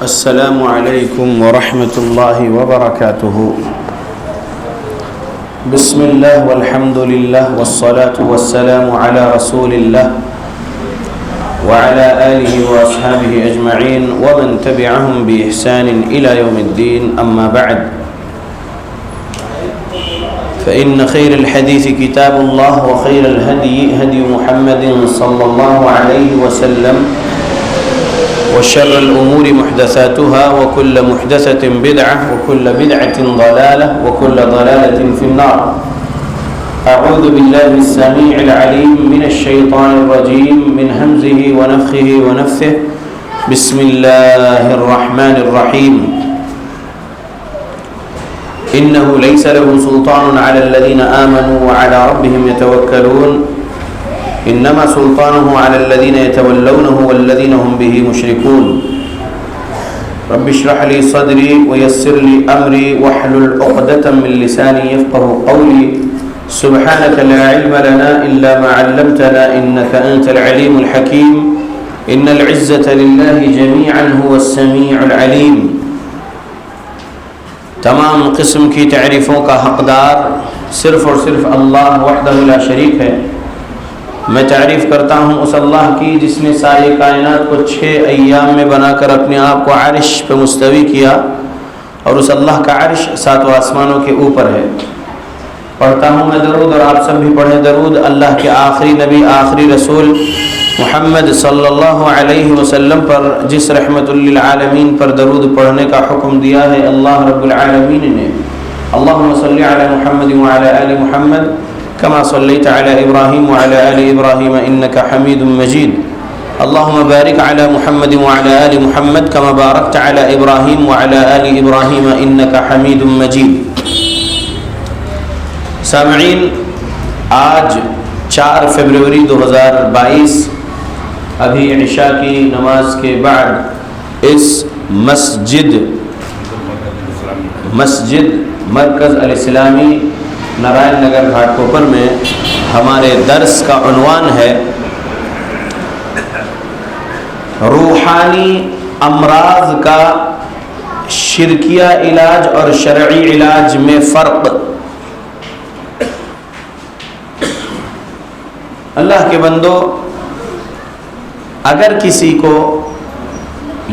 السلام علیکم ورحمۃ اللہ وبرکاتہ۔ بسم اللہ والحمد للہ والصلاة والسلام علی رسول اللہ وعلى آلہ واصحابہ اجمعین ومن تبعهم بإحسان إلى يوم الدین، اما بعد فإن خیر الحدیث کتاب اللہ وخیر الهدی هدی محمد صلی اللہ علیہ وسلم وشر الأمور محدثاتها وكل محدثة بدعة وكل بدعة ضلالة وكل ضلالة في النار۔ أعوذ بالله السميع العليم من الشيطان الرجيم من همزه ونفخه ونفثه، بسم الله الرحمن الرحيم۔ إنه ليس له سلطان على الذين آمنوا وعلى ربهم يتوكلون، انما سلطانه على الذين يتولونه والذين هم به مشركون۔ رب اشرح لي صدري ويسر لي امري واحلل عقدة من لساني يفقهوا قولي، سبحانك لا علم لنا الا ما علمتنا انك انت العليم الحكيم، ان العزة لله جميعا هو السميع العليم۔ تمام قسم کی تعریفوں کا حقدار صرف اور صرف اللہ وحدہ لا شریک ہے۔ میں تعریف کرتا ہوں اس اللہ کی جس نے ساری کائنات کو 6 ایام میں بنا کر اپنے آپ کو عرش پہ مستوی کیا، اور اس اللہ کا عرش 7 آسمانوں کے اوپر ہے۔ پڑھتا ہوں میں درود، اور آپ سب بھی پڑھیں درود اللہ کے آخری نبی آخری رسول محمد صلی اللہ علیہ وسلم پر، جس رحمت للعالمین پر درود پڑھنے کا حکم دیا ہے اللہ رب العالمین نے۔ اللہم صلی علی محمد وعلی آل محمد كما صليت على إبراهيم وعلى آل إبراهيم إنك حميد مجيد، اللهم بارك على محمد وعلى آل محمد كما باركت على إبراهيم وعلى آل إبراهيم إنك حميد مجيد۔ سامعین، آج 4 فروری 2022 ابھی عشاء کی نماز کے بعد اس مسجد مرکز الاسلامی نارائن نگر گھاٹ کوپر میں ہمارے درس کا عنوان ہے روحانی امراض کا شرکیہ علاج اور شرعی علاج میں فرق۔ اللہ کے بندو، اگر کسی کو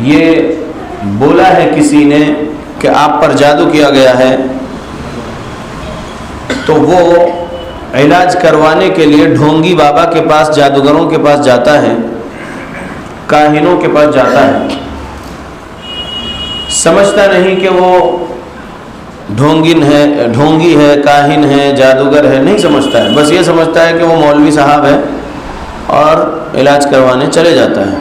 یہ بولا ہے کسی نے کہ آپ پر جادو کیا گیا ہے، تو وہ علاج کروانے کے لیے ڈھونگی بابا کے پاس، جادوگروں کے پاس جاتا ہے، کاہنوں کے پاس جاتا ہے۔ سمجھتا نہیں کہ وہ ڈھونگی ہے، کاہن ہے، جادوگر ہے، نہیں سمجھتا ہے، بس یہ سمجھتا ہے کہ وہ مولوی صاحب ہے اور علاج کروانے چلے جاتا ہے۔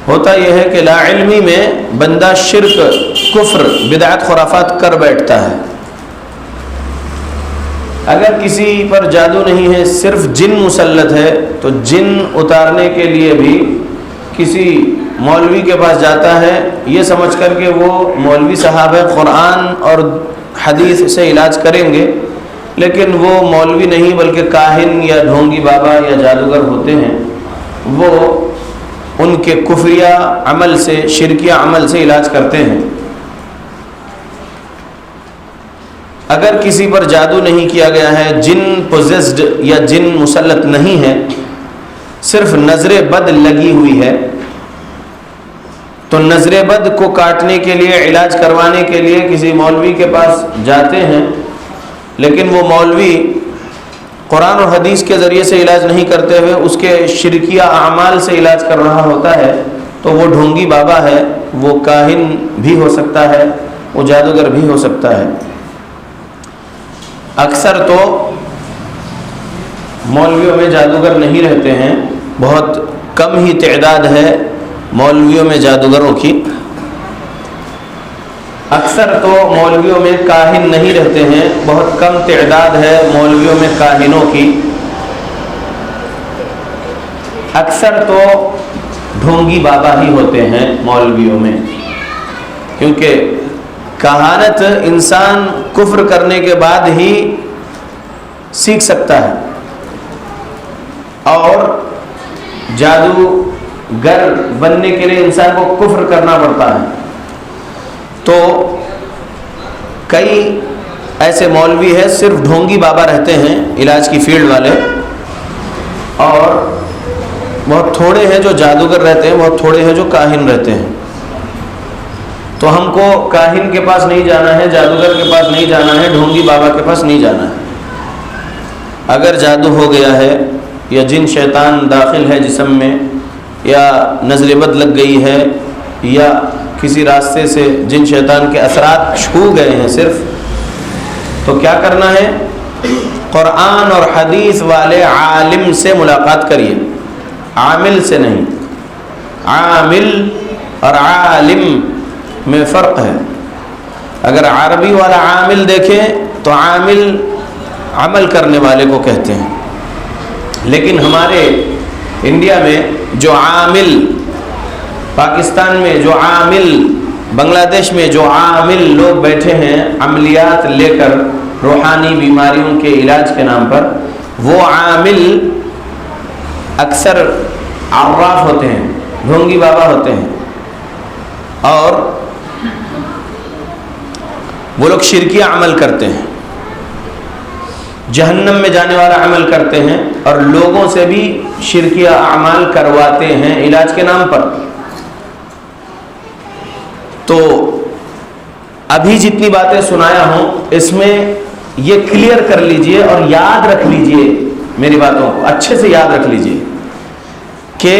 ہوتا یہ ہے کہ لا علمی میں بندہ شرک، کفر، بدعت، خرافات کر بیٹھتا ہے۔ اگر کسی پر جادو نہیں ہے، صرف جن مسلط ہے، تو جن اتارنے کے لیے بھی کسی مولوی کے پاس جاتا ہے، یہ سمجھ کر کہ وہ مولوی صاحب ہے، قرآن اور حدیث سے علاج کریں گے، لیکن وہ مولوی نہیں بلکہ کاہن یا ڈھونگی بابا یا جادوگر ہوتے ہیں۔ وہ ان کے کفریہ عمل سے، شرکیہ عمل سے علاج کرتے ہیں۔ اگر کسی پر جادو نہیں کیا گیا ہے، جن پوزیسڈ یا جن مسلط نہیں ہے، صرف نظر بد لگی ہوئی ہے، تو نظر بد کو کاٹنے کے لیے، علاج کروانے کے لیے کسی مولوی کے پاس جاتے ہیں، لیکن وہ مولوی قرآن اور حدیث کے ذریعے سے علاج نہیں کرتے ہوئے اس کے شرکیہ اعمال سے علاج کر رہا ہوتا ہے، تو وہ ڈھونگی بابا ہے، وہ کاہن بھی ہو سکتا ہے، وہ جادوگر بھی ہو سکتا ہے۔ اکثر تو مولویوں میں جادوگر نہیں رہتے ہیں، بہت کم ہی تعداد ہے مولویوں میں جادوگروں کی۔ اکثر تو مولویوں میں کاہن نہیں رہتے ہیں، بہت کم تعداد ہے مولویوں میں کاہنوں کی۔ اکثر تو ڈھونگی بابا ہی ہوتے ہیں مولویوں میں، کیونکہ کہانت انسان کفر کرنے کے بعد ہی سیکھ سکتا ہے، اور جادو گر بننے کے لیے انسان کو کفر کرنا پڑتا ہے. تو کئی ایسے مولوی ہیں صرف ڈھونگی بابا رہتے ہیں علاج کی فیلڈ والے، اور بہت تھوڑے ہیں جو جادوگر رہتے ہیں، بہت تھوڑے ہیں جو کاہن رہتے ہیں. تو ہم کو کاہن کے پاس نہیں جانا ہے، جادوگر کے پاس نہیں جانا ہے، ڈھونگی بابا کے پاس نہیں جانا ہے. اگر جادو ہو گیا ہے یا جن شیطان داخل ہے جسم میں، یا نظر بد لگ گئی ہے، یا کسی راستے سے جن شیطان کے اثرات چھو گئے ہیں صرف، تو کیا کرنا ہے؟ قرآن اور حدیث والے عالم سے ملاقات کریے، عامل سے نہیں. عامل اور عالم میں فرق ہے. اگر عربی والا عامل دیکھیں تو عامل عمل کرنے والے کو کہتے ہیں، لیکن ہمارے انڈیا میں جو عامل، پاکستان میں جو عامل، بنگلہ دیش میں جو عامل لوگ بیٹھے ہیں عملیات لے کر روحانی بیماریوں کے علاج کے نام پر، وہ عامل اکثر عراف ہوتے ہیں، ڈھونگی بابا ہوتے ہیں، اور وہ لوگ شرکیہ عمل کرتے ہیں، جہنم میں جانے والا عمل کرتے ہیں، اور لوگوں سے بھی شرکیہ اعمال کرواتے ہیں علاج کے نام پر. تو ابھی جتنی باتیں سنایا ہوں اس میں یہ کلیئر کر لیجئے اور یاد رکھ لیجئے، میری باتوں کو اچھے سے یاد رکھ لیجئے کہ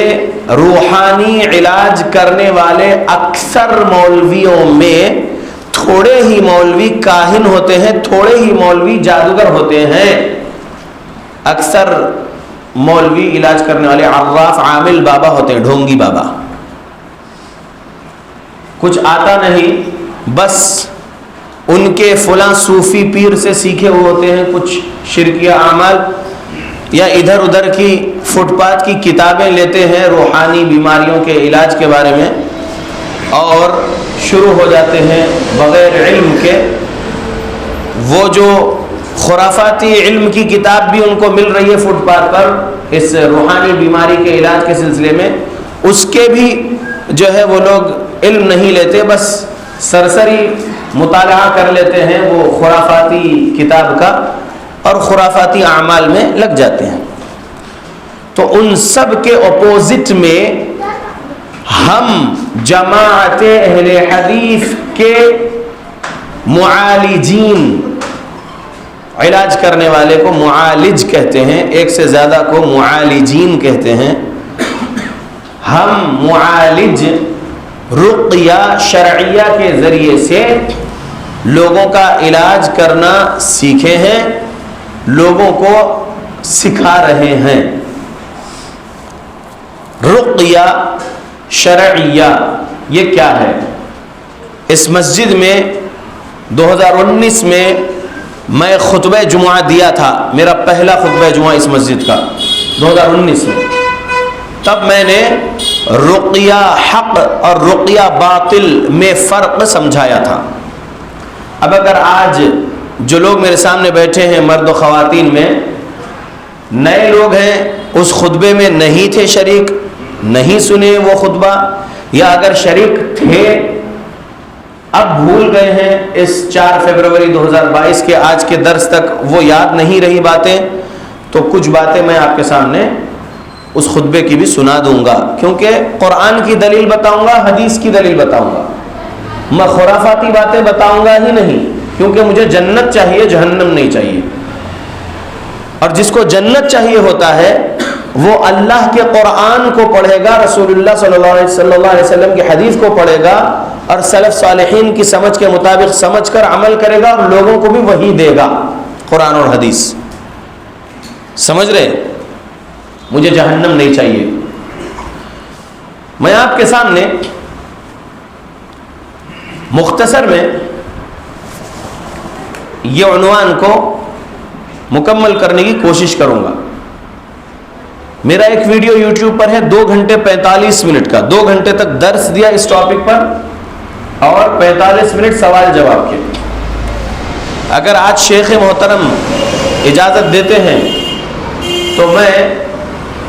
روحانی علاج کرنے والے اکثر مولویوں میں تھوڑے ہی مولوی کاہن ہوتے ہیں، تھوڑے ہی مولوی جادوگر ہوتے ہیں. اکثر مولوی علاج کرنے والے عراف عامل بابا ہوتے ہیں، ڈھونگی بابا. کچھ آتا نہیں، بس ان کے فلاں صوفی پیر سے سیکھے ہوئے ہوتے ہیں کچھ شرکیہ اعمال، یا ادھر ادھر کی فٹ پاتھ کی کتابیں لیتے ہیں روحانی بیماریوں کے علاج کے بارے میں، اور شروع ہو جاتے ہیں بغیر علم کے. وہ جو خرافاتی علم کی کتاب بھی ان کو مل رہی ہے فٹ پاتھ پر اس روحانی بیماری کے علاج کے سلسلے میں، اس کے بھی جو ہے وہ لوگ علم نہیں لیتے، بس سرسری مطالعہ کر لیتے ہیں وہ خرافاتی کتاب کا، اور خرافاتی اعمال میں لگ جاتے ہیں. تو ان سب کے اپوزٹ میں ہم جماعت اہل حدیث کے معالجین، علاج کرنے والے کو معالج کہتے ہیں، ایک سے زیادہ کو معالجین کہتے ہیں. ہم معالج رقیہ شرعیہ کے ذریعے سے لوگوں کا علاج کرنا سیکھے ہیں، لوگوں کو سکھا رہے ہیں. رقیہ شرعیہ یہ کیا ہے؟ اس مسجد میں 2019 میں خطبہ جمعہ دیا تھا، میرا پہلا خطبہ جمعہ اس مسجد کا 2019 میں. تب میں نے رقیہ حق اور رقیہ باطل میں فرق سمجھایا تھا. اب اگر آج جو لوگ میرے سامنے بیٹھے ہیں مرد و خواتین میں، نئے لوگ ہیں، اس خطبے میں نہیں تھے شریک، نہیں سنے وہ خطبہ، یا اگر شریک تھے اب بھول گئے ہیں اس 4 فروری 2022 کے آج کے درس تک وہ یاد نہیں رہی باتیں، تو کچھ باتیں میں آپ کے سامنے اس خطبے کی بھی سنا دوں گا، کیونکہ قرآن کی دلیل بتاؤں گا، حدیث کی دلیل بتاؤں گا. میں خرافاتی باتیں بتاؤں گا ہی نہیں، کیونکہ مجھے جنت چاہیے، جہنم نہیں چاہیے. اور جس کو جنت چاہیے ہوتا ہے وہ اللہ کے قرآن کو پڑھے گا، رسول اللہ صلی اللہ علیہ وسلم کی حدیث کو پڑھے گا، اور سلف صالحین کی سمجھ کے مطابق سمجھ کر عمل کرے گا، اور لوگوں کو بھی وہی دے گا، قرآن اور حدیث. سمجھ رہے؟ مجھے جہنم نہیں چاہیے. میں آپ کے سامنے مختصر میں یہ عنوان کو مکمل کرنے کی کوشش کروں گا. میرا ایک ویڈیو یوٹیوب پر ہے 2 گھنٹے 45 منٹ کا، 2 گھنٹے تک درس دیا اس ٹاپک پر اور 45 منٹ سوال جواب کے. اگر آج شیخ محترم اجازت دیتے ہیں تو میں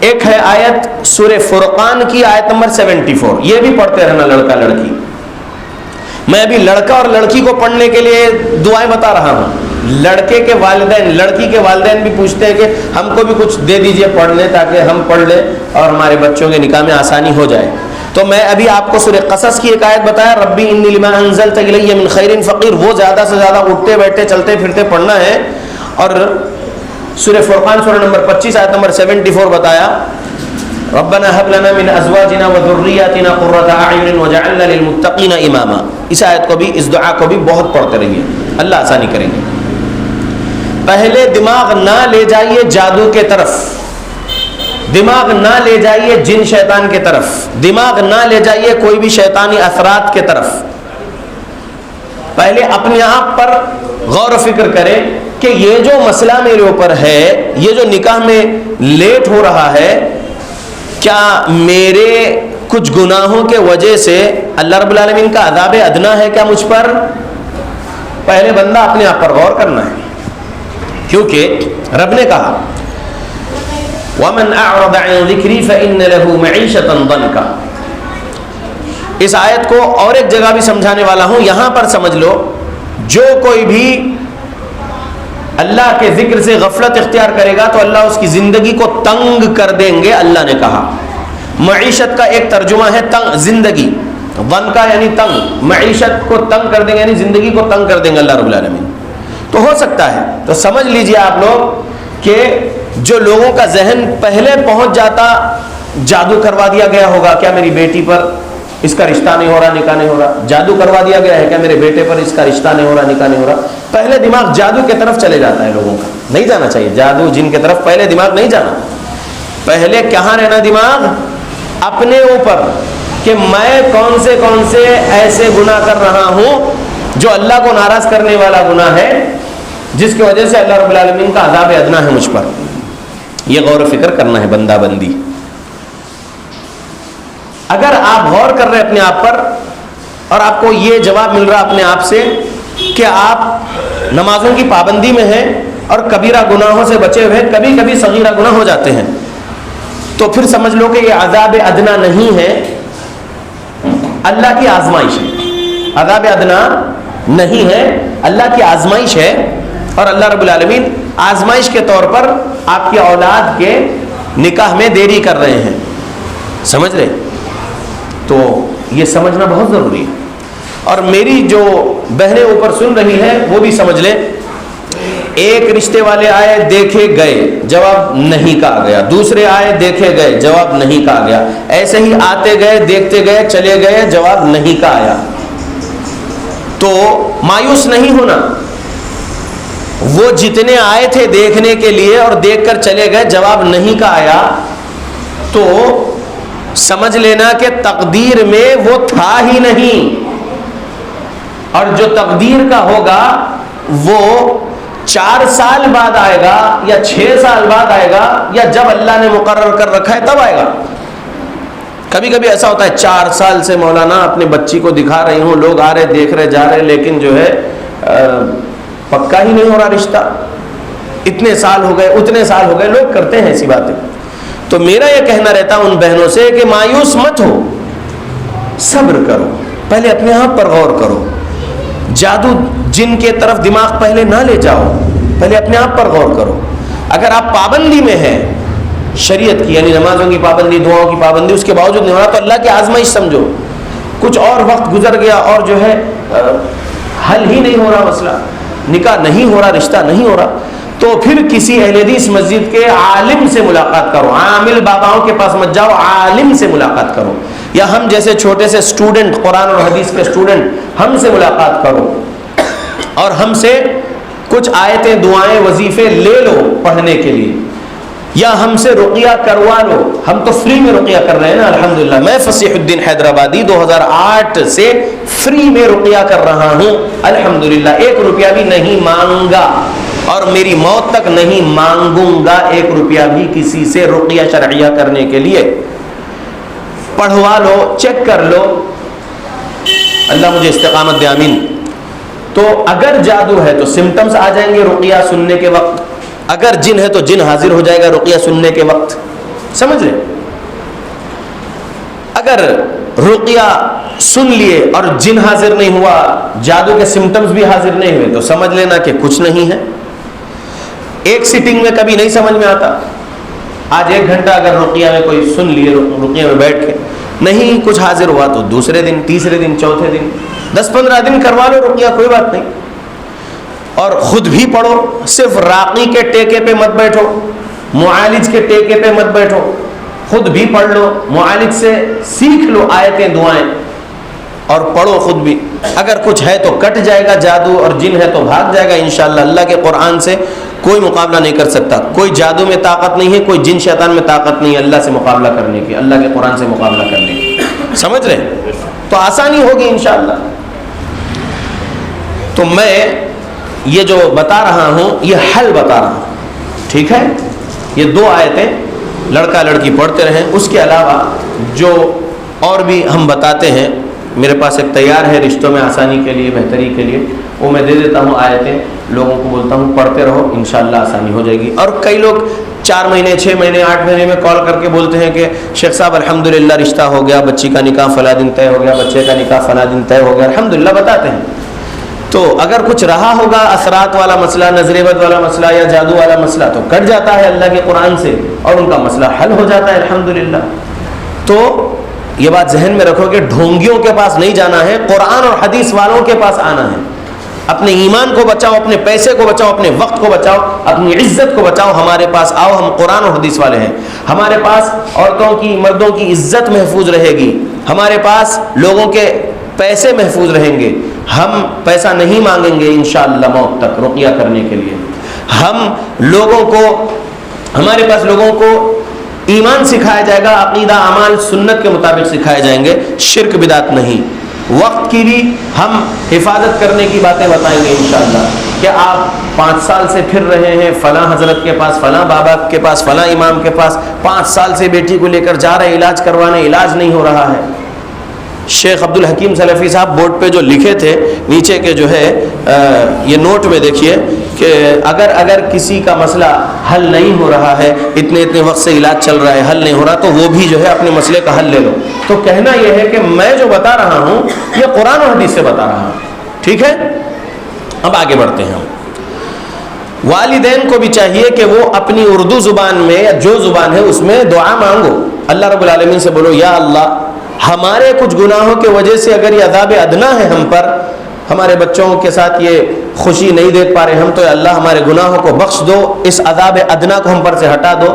ایک ہے آیت سورہ فرقان کی آیت نمبر 74، یہ بھی پڑھتے رہنا لڑکا لڑکی. میں ابھی لڑکا اور لڑکی کو پڑھنے کے لیے دعائیں بتا رہا ہوں. لڑکے کے والدین، لڑکی کے والدین بھی پوچھتے ہیں کہ ہم کو بھی کچھ دے دیجئے پڑھنے تاکہ ہم پڑھ لیں اور ہمارے بچوں کے نکاح میں آسانی ہو جائے. تو میں ابھی آپ کو سورہ قصص کی ایک آیت بتایا، ربی انی لما انزلت الی من خیر فقیر، وہ زیادہ سے زیادہ اٹھتے بیٹھتے چلتے پھرتے پڑھنا ہے. اور سورہ فرقان سورہ نمبر 25 آیت نمبر 74 بتایا، ربنا هب لنا من ازواجنا وذرياتنا قرة اعین وجعلنا للمتقین اماما. اس آیت کو بھی، اس دعا کو بھی بہت پڑھتے رہیے، اللہ آسانی کریں گے. پہلے دماغ نہ لے جائیے جادو کے طرف، دماغ نہ لے جائیے جن شیطان کے طرف، دماغ نہ لے جائیے کوئی بھی شیطانی اثرات کے طرف. پہلے اپنے آپ پر غور و فکر کریں کہ یہ جو مسئلہ میرے اوپر ہے، یہ جو نکاح میں لیٹ ہو رہا ہے، کیا میرے کچھ گناہوں کے وجہ سے اللہ رب العالمین کا عذاب ادنا ہے کیا مجھ پر؟ پہلے بندہ اپنے آپ پر غور کرنا ہے، کیونکہ رب نے کہا وَمَنْ أَعْرَضَ عَنْ ذِكْرِي فَإِنَّ لَهُ مَعِيشَةً ضَنْكَ. اس آیت کو اور ایک جگہ بھی سمجھانے والا ہوں، یہاں پر سمجھ لو، جو کوئی بھی اللہ کے ذکر سے غفلت اختیار کرے گا تو اللہ اس کی زندگی کو تنگ کر دیں گے. اللہ نے کہا معیشت کا ایک ترجمہ ہے تنگ، زندگی، ضن کا یعنی تنگ، معیشت کو تنگ کر دیں گے یعنی زندگی کو تنگ کر دیں گے اللہ رب العالمین. تو ہو سکتا ہے، تو سمجھ لیجئے آپ لوگ کہ جو لوگوں کا ذہن پہلے پہنچ جاتا جادو کروا دیا گیا ہوگا، کیا میری بیٹی پر اس کا رشتہ نہیں ہو رہا، نکاح نہیں ہو رہا، جادو کروا دیا گیا ہے کیا میرے بیٹے پر اس کا رشتہ نہیں ہو رہا، نکاح نہیں ہو رہا. پہلے دماغ جادو کی طرف چلے جاتا ہے لوگوں کا. نہیں جانا چاہیے جادو جن کی طرف، پہلے دماغ نہیں جانا. پہلے کہاں رہنا دماغ؟ اپنے اوپر، کہ میں کون سے ایسے گناہ کر رہا ہوں جو اللہ کو ناراض کرنے والا گناہ ہے، جس کی وجہ سے اللہ رب العالمین کا عذاب ادنا ہے مجھ پر. یہ غور و فکر کرنا ہے بندہ بندی. اگر آپ غور کر رہے اپنے آپ پر اور آپ کو یہ جواب مل رہا اپنے آپ سے کہ آپ نمازوں کی پابندی میں ہیں اور کبیرہ گناہوں سے بچے ہوئے، کبھی کبھی صغیرہ گناہ ہو جاتے ہیں، تو پھر سمجھ لو کہ یہ عذاب ادنا نہیں ہے، اللہ کی آزمائش ہے. عذاب ادنا نہیں ہے، اللہ کی آزمائش ہے. اور اللہ رب العالمین آزمائش کے طور پر آپ کی اولاد کے نکاح میں دیری کر رہے ہیں. سمجھ رہے؟ تو یہ سمجھنا بہت ضروری ہے. اور میری جو بہنیں اوپر سن رہی ہیں وہ بھی سمجھ لیں. ایک رشتے والے آئے، دیکھے گئے، جواب نہیں کہا گیا. دوسرے آئے، دیکھے گئے، جواب نہیں کہا گیا. ایسے ہی آتے گئے، دیکھتے گئے، چلے گئے، جواب نہیں کہا آیا. تو مایوس نہیں ہونا. وہ جتنے آئے تھے دیکھنے کے لیے اور دیکھ کر چلے گئے، جواب نہیں کا آیا، تو سمجھ لینا کہ تقدیر میں وہ تھا ہی نہیں. اور جو تقدیر کا ہوگا وہ 4 سال بعد آئے گا یا 6 سال بعد آئے گا، یا جب اللہ نے مقرر کر رکھا ہے تب آئے گا. کبھی کبھی ایسا ہوتا ہے 4 سال سے مولانا اپنے بچی کو دکھا رہی ہوں، لوگ آ رہے دیکھ رہے جا رہے، لیکن جو ہے پکا ہی نہیں ہو رہا رشتہ. اتنے سال ہو گئے، اتنے سال ہو گئے، لوگ کرتے ہیں ایسی باتیں. تو میرا یہ کہنا رہتا ان بہنوں سے کہ مایوس مت ہو، صبر کرو، پہلے اپنے آپ پر غور کرو. جادو جن کے طرف دماغ پہلے نہ لے جاؤ، پہلے اپنے آپ پر غور کرو. اگر آپ پابندی میں ہیں شریعت کی، یعنی نمازوں کی پابندی، دعاؤں کی پابندی، اس کے باوجود نہیں ہو رہا تو اللہ کی آزمائش سمجھو. کچھ اور وقت گزر گیا اور جو ہے حل ہی نہیں ہو رہا مسئلہ، نکاح نہیں ہو رہا، رشتہ نہیں ہو رہا، تو پھر کسی اہل حدیث مسجد کے عالم سے ملاقات کرو. عامل باباؤں کے پاس مت جاؤ، عالم سے ملاقات کرو. یا ہم جیسے چھوٹے سے اسٹوڈنٹ، قرآن اور حدیث کے اسٹوڈنٹ، ہم سے ملاقات کرو اور ہم سے کچھ آیتیں، دعائیں، وظیفے لے لو پڑھنے کے لیے، یا ہم سے رقیہ کروا لو. ہم تو فری میں رقیہ کر رہے ہیں نا الحمدللہ. میں فصیح الدین حیدرآبادی 2008 سے فری میں رقیہ کر رہا ہوں الحمدللہ. 1 روپیہ بھی نہیں مانگا اور میری موت تک نہیں مانگوں گا 1 روپیہ بھی کسی سے رقیہ شرعیہ کرنے کے لیے. پڑھوا لو، چیک کر لو. اللہ مجھے استقامت دے، آمین. تو اگر جادو ہے تو سمٹمز آ جائیں گے رقیہ سننے کے وقت. اگر جن ہے تو جن حاضر ہو جائے گا رقیہ سننے کے وقت. سمجھ رہے؟ اگر رقیہ سن لیے اور جن حاضر نہیں ہوا، جادو کے سمٹمز بھی حاضر نہیں ہوئے، تو سمجھ لینا کہ کچھ نہیں ہے۔ ایک سیٹنگ میں کبھی نہیں سمجھ میں آتا۔ آج 1 گھنٹہ اگر رقیہ میں کوئی سن لیے، رقیہ میں بیٹھ کے نہیں کچھ حاضر ہوا، تو دوسرے دن، تیسرے دن، چوتھے دن، 10-15 دن کروا لو رقیہ، کوئی بات نہیں۔ اور خود بھی پڑھو، صرف راقی کے ٹیکے پہ مت بیٹھو، معالج کے ٹیکے پہ مت بیٹھو، خود بھی پڑھ لو، معالج سے سیکھ لو آیتیں، دعائیں، اور پڑھو خود بھی۔ اگر کچھ ہے تو کٹ جائے گا جادو، اور جن ہے تو بھاگ جائے گا انشاءاللہ۔ اللہ کے قرآن سے کوئی مقابلہ نہیں کر سکتا، کوئی جادو میں طاقت نہیں ہے، کوئی جن شیطان میں طاقت نہیں ہے اللہ سے مقابلہ کرنے کی، اللہ کے قرآن سے مقابلہ کرنے کی۔ سمجھ رہے؟ تو آسانی ہوگی انشاءاللہ۔ تو میں یہ جو بتا رہا ہوں یہ حل بتا رہا ہوں، ٹھیک ہے؟ یہ 2 آیتیں لڑکا لڑکی پڑھتے رہیں، اس کے علاوہ جو اور بھی ہم بتاتے ہیں، میرے پاس ایک تیار ہے رشتوں میں آسانی کے لیے، بہتری کے لیے، وہ میں دے دیتا ہوں آیتیں، لوگوں کو بولتا ہوں پڑھتے رہو، انشاءاللہ آسانی ہو جائے گی۔ اور کئی لوگ 4 مہینے، 6 مہینے، 8 مہینے میں کال کر کے بولتے ہیں کہ شیخ صاحب الحمدللہ رشتہ ہو گیا، بچی کا نکاح فلاں دن طے ہو گیا، بچے کا نکاح فلاں دن طے ہو گیا، الحمدللہ بتاتے ہیں۔ تو اگر کچھ رہا ہوگا اثرات والا مسئلہ، نظر بد والا مسئلہ یا جادو والا مسئلہ، تو کٹ جاتا ہے اللہ کے قرآن سے اور ان کا مسئلہ حل ہو جاتا ہے الحمدللہ۔ تو یہ بات ذہن میں رکھو کہ ڈھونگیوں کے پاس نہیں جانا ہے، قرآن اور حدیث والوں کے پاس آنا ہے۔ اپنے ایمان کو بچاؤ، اپنے پیسے کو بچاؤ، اپنے وقت کو بچاؤ، اپنی عزت کو بچاؤ، ہمارے پاس آؤ، ہم قرآن اور حدیث والے ہیں۔ ہمارے پاس عورتوں کی، مردوں کی عزت محفوظ رہے گی، ہمارے پاس لوگوں کے پیسے محفوظ رہیں گے، ہم پیسہ نہیں مانگیں گے انشاءاللہ موت تک رقیہ کرنے کے لیے۔ ہم لوگوں کو، ہمارے پاس لوگوں کو ایمان سکھایا جائے گا، عقیدہ، اعمال سنت کے مطابق سکھائے جائیں گے، شرک بدعت نہیں۔ وقت کی بھی ہم حفاظت کرنے کی باتیں بتائیں گے انشاءاللہ، کہ آپ 5 سال سے پھر رہے ہیں فلاں حضرت کے پاس، فلاں بابا کے پاس، فلاں امام کے پاس، 5 سال سے بیٹی کو لے کر جا رہے علاج کروانے، علاج نہیں ہو رہا ہے۔ شیخ عبدالحکیم سلفی صاحب بورڈ پہ جو لکھے تھے نیچے کے جو ہے یہ نوٹ میں دیکھیے کہ اگر کسی کا مسئلہ حل نہیں ہو رہا ہے، اتنے وقت سے علاج چل رہا ہے، حل نہیں ہو رہا، تو وہ بھی جو ہے اپنے مسئلے کا حل لے لو۔ تو کہنا یہ ہے کہ میں جو بتا رہا ہوں یہ قرآن و حدیث سے بتا رہا ہوں، ٹھیک ہے؟ اب آگے بڑھتے ہیں۔ والدین کو بھی چاہیے کہ وہ اپنی اردو زبان میں یا جو زبان ہے اس میں دعا مانگو، اللہ رب العالمین سے بولو یا اللہ ہمارے کچھ گناہوں کی وجہ سے اگر یہ عذاب ادنا ہے ہم پر، ہمارے بچوں کے ساتھ یہ خوشی نہیں دیکھ پا رہے ہم، تو اللہ ہمارے گناہوں کو بخش دو، اس عذاب ادنا کو ہم پر سے ہٹا دو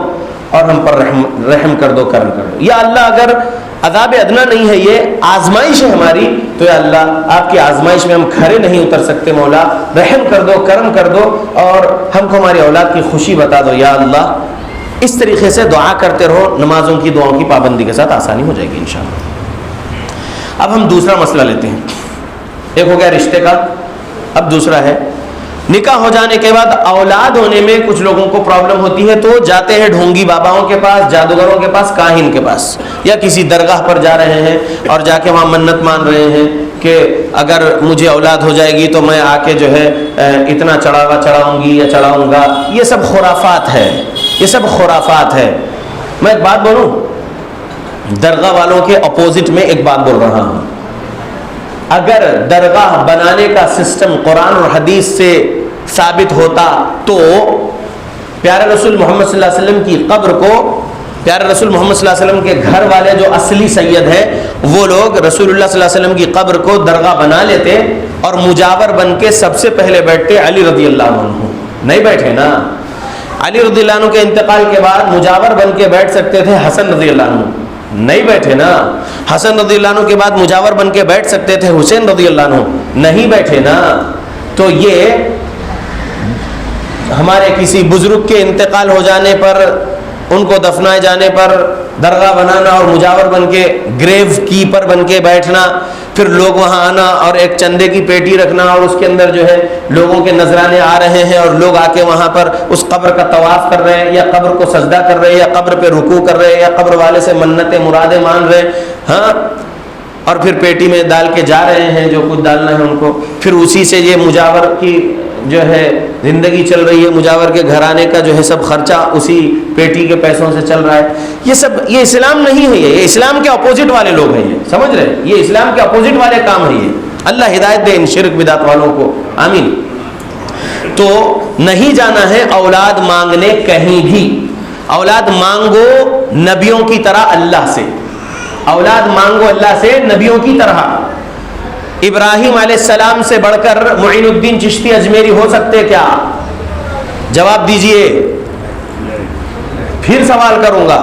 اور ہم پر رحم کر دو، کرم کر دو۔ یا اللہ اگر عذاب ادنا نہیں ہے، یہ آزمائش ہے ہماری، تو یا اللہ آپ کی آزمائش میں ہم کھڑے نہیں اتر سکتے، مولا رحم کر دو، کرم کر دو اور ہم کو ہماری اولاد کی خوشی بتا دو یا اللہ۔ اس طریقے سے دعا کرتے رہو، نمازوں کی دعاؤں کی پابندی کے ساتھ آسانی ہو جائے گی انشاءاللہ۔ اب ہم دوسرا مسئلہ لیتے ہیں، ایک ہو گیا رشتے کا، اب دوسرا ہے نکاح ہو جانے کے بعد اولاد ہونے میں کچھ لوگوں کو پرابلم ہوتی ہے، تو جاتے ہیں ڈھونگی باباؤں کے پاس، جادوگروں کے پاس، کاہن کے پاس، یا کسی درگاہ پر جا رہے ہیں اور جا کے وہاں منت مان رہے ہیں کہ اگر مجھے اولاد ہو جائے گی تو میں آ کے جو ہے اتنا چڑھاوا چڑھاؤں گی یا چڑھاؤں گا۔ یہ سب خرافات ہے، یہ سب خرافات ہے۔ میں ایک بات بولوں، درگاہ والوں کے اپوزٹ میں ایک بات بول رہا ہوں، اگر درگاہ بنانے کا سسٹم قرآن اور حدیث سے ثابت ہوتا تو پیارے رسول محمد صلی اللہ علیہ وسلم کی قبر کو، پیارے رسول محمد صلی اللہ علیہ وسلم کے گھر والے جو اصلی سید ہیں وہ لوگ رسول اللہ صلی اللہ علیہ وسلم کی قبر کو درگاہ بنا لیتے اور مجاور بن کے سب سے پہلے بیٹھتے علی رضی اللہ عنہ۔ نہیں بیٹھے نا؟ علی رضی اللہ عنہ کے انتقال کے بعد مجاور بن کے بیٹھ سکتے تھے حسن رضی اللہ عنہ، نہیں بیٹھے نا؟ حسن رضی اللہ عنہ کے بعد مجاور بن کے بیٹھ سکتے تھے حسین رضی اللہ عنہ، نہیں بیٹھے نا؟ تو یہ ہمارے کسی بزرگ کے انتقال ہو جانے پر، ان کو دفنائے جانے پر درگاہ بنانا اور مجاور بن کے گریو کیپر بن کے بیٹھنا، پھر لوگ وہاں آنا اور ایک چندے کی پیٹی رکھنا اور اس کے اندر جو ہے لوگوں کے نذرانے آ رہے ہیں اور لوگ آ کے وہاں پر اس قبر کا طواف کر رہے ہیں یا قبر کو سجدہ کر رہے ہیں یا قبر پہ رکوع کر رہے ہیں یا قبر والے سے منتیں مرادیں مان رہے ہیں، ہاں، اور پھر پیٹی میں ڈال کے جا رہے ہیں جو کچھ ڈالنا ہے ان کو، پھر اسی سے یہ مجاور کی جو ہے زندگی چل رہی ہے، مجاور کے گھرانے کا جو ہے سب خرچہ اسی پیٹی کے پیسوں سے چل رہا ہے، یہ اسلام نہیں ہے، یہ اسلام کے اپوزٹ والے لوگ ہیں، یہ سمجھ رہے ہیں، یہ اسلام کے اپوزٹ والے کام ہیں یہ۔ اللہ ہدایت دے ان شرک بدعت والوں کو، آمین۔ تو نہیں جانا ہے اولاد مانگنے کہیں بھی، اولاد مانگو نبیوں کی طرح اللہ سے، اولاد مانگو اللہ سے نبیوں کی طرح۔ ابراہیم علیہ السلام سے بڑھ کر معین الدین چشتی اجمیری ہو سکتے کیا؟ جواب دیجئے، پھر سوال کروں گا۔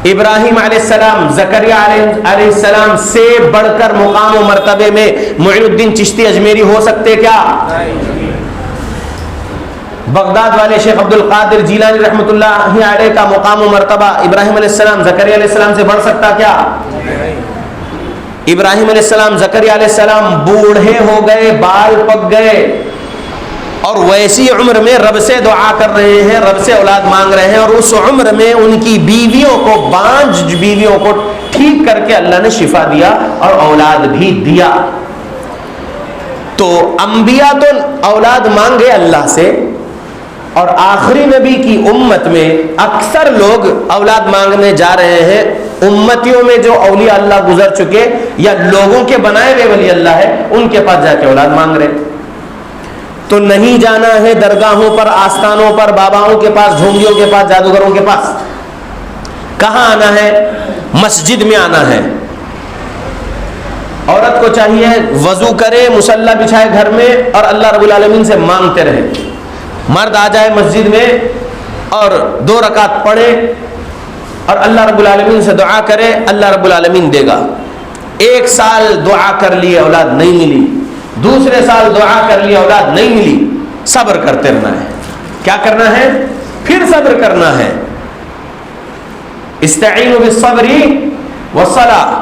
ابراہیم علیہ السلام، زکریا علیہ السلام سے بڑھ کر مقام و مرتبے میں معین الدین چشتی اجمیری ہو سکتے کیا؟ بغداد والے شیخ عبد القادر جیلانی رحمۃ اللہ علیہ کا مقام و مرتبہ ابراہیم علیہ السلام، زکریا علیہ السلام سے بڑھ سکتا کیا؟ ابراہیم علیہ السلام، زکریا علیہ السلام بوڑھے ہو گئے، بال پک گئے، اور ویسی عمر میں رب سے دعا کر رہے ہیں، رب سے اولاد مانگ رہے ہیں، اور اس عمر میں ان کی بیویوں کو، بانجھ بیویوں کو ٹھیک کر کے اللہ نے شفا دیا اور اولاد بھی دیا۔ تو انبیاء تو اولاد مانگے اللہ سے، اور آخری نبی کی امت میں اکثر لوگ اولاد مانگنے جا رہے ہیں، امتیوں میں جو اولیاء اللہ گزر چکے یا لوگوں کے بنائے ہوئے ولی اللہ ہے، ان کے پاس جا کے اولاد مانگ رہے۔ تو نہیں جانا ہے درگاہوں پر، آستانوں پر، باباؤں کے پاس، ڈھونگیوں کے پاس، جادوگروں کے پاس۔ کہاں آنا ہے؟ مسجد میں آنا ہے۔ عورت کو چاہیے وضو کرے، مصلی بچھائے گھر میں، اور اللہ رب العالمین سے مانگتے رہے۔ مرد آ جائے مسجد میں اور 2 رکعت پڑھے اور اللہ رب العالمین سے دعا کرے، اللہ رب العالمین دے گا۔ 1 سال دعا کر لیے، اولاد نہیں ملی، دوسرے سال دعا کر لیے، اولاد نہیں ملی، صبر کرتے رہنا ہے۔ کیا کرنا ہے؟ پھر صبر کرنا ہے۔ استعینوا بالصبر والصلاۃ،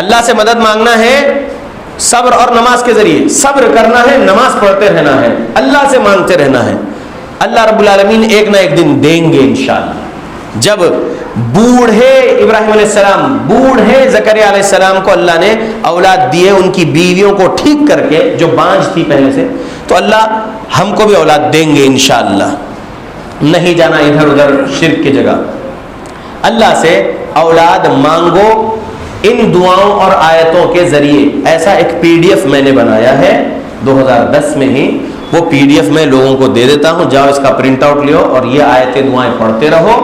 اللہ سے مدد مانگنا ہے صبر اور نماز کے ذریعے، صبر کرنا ہے، نماز پڑھتے رہنا ہے، اللہ سے مانگتے رہنا ہے۔ اللہ رب العالمین ایک نہ ایک دن دیں گے انشاءاللہ۔ جب بوڑھے ابراہیم علیہ السلام، بوڑھے زکریا علیہ السلام کو اللہ نے اولاد دیے، ان کی بیویوں کو ٹھیک کر کے جو بانجھ تھی پہلے سے، تو اللہ ہم کو بھی اولاد دیں گے انشاءاللہ۔ نہیں جانا ادھر ادھر شرک کی جگہ، اللہ سے اولاد مانگو ان دعاؤں اور آیتوں کے ذریعے۔ ایسا ایک PDF میں نے بنایا ہے 2010 میں ہی، وہ PDF میں لوگوں کو دے دیتا ہوں، جاؤ اس کا پرنٹ آؤٹ لیو اور یہ آیتیں دعائیں پڑھتے رہو،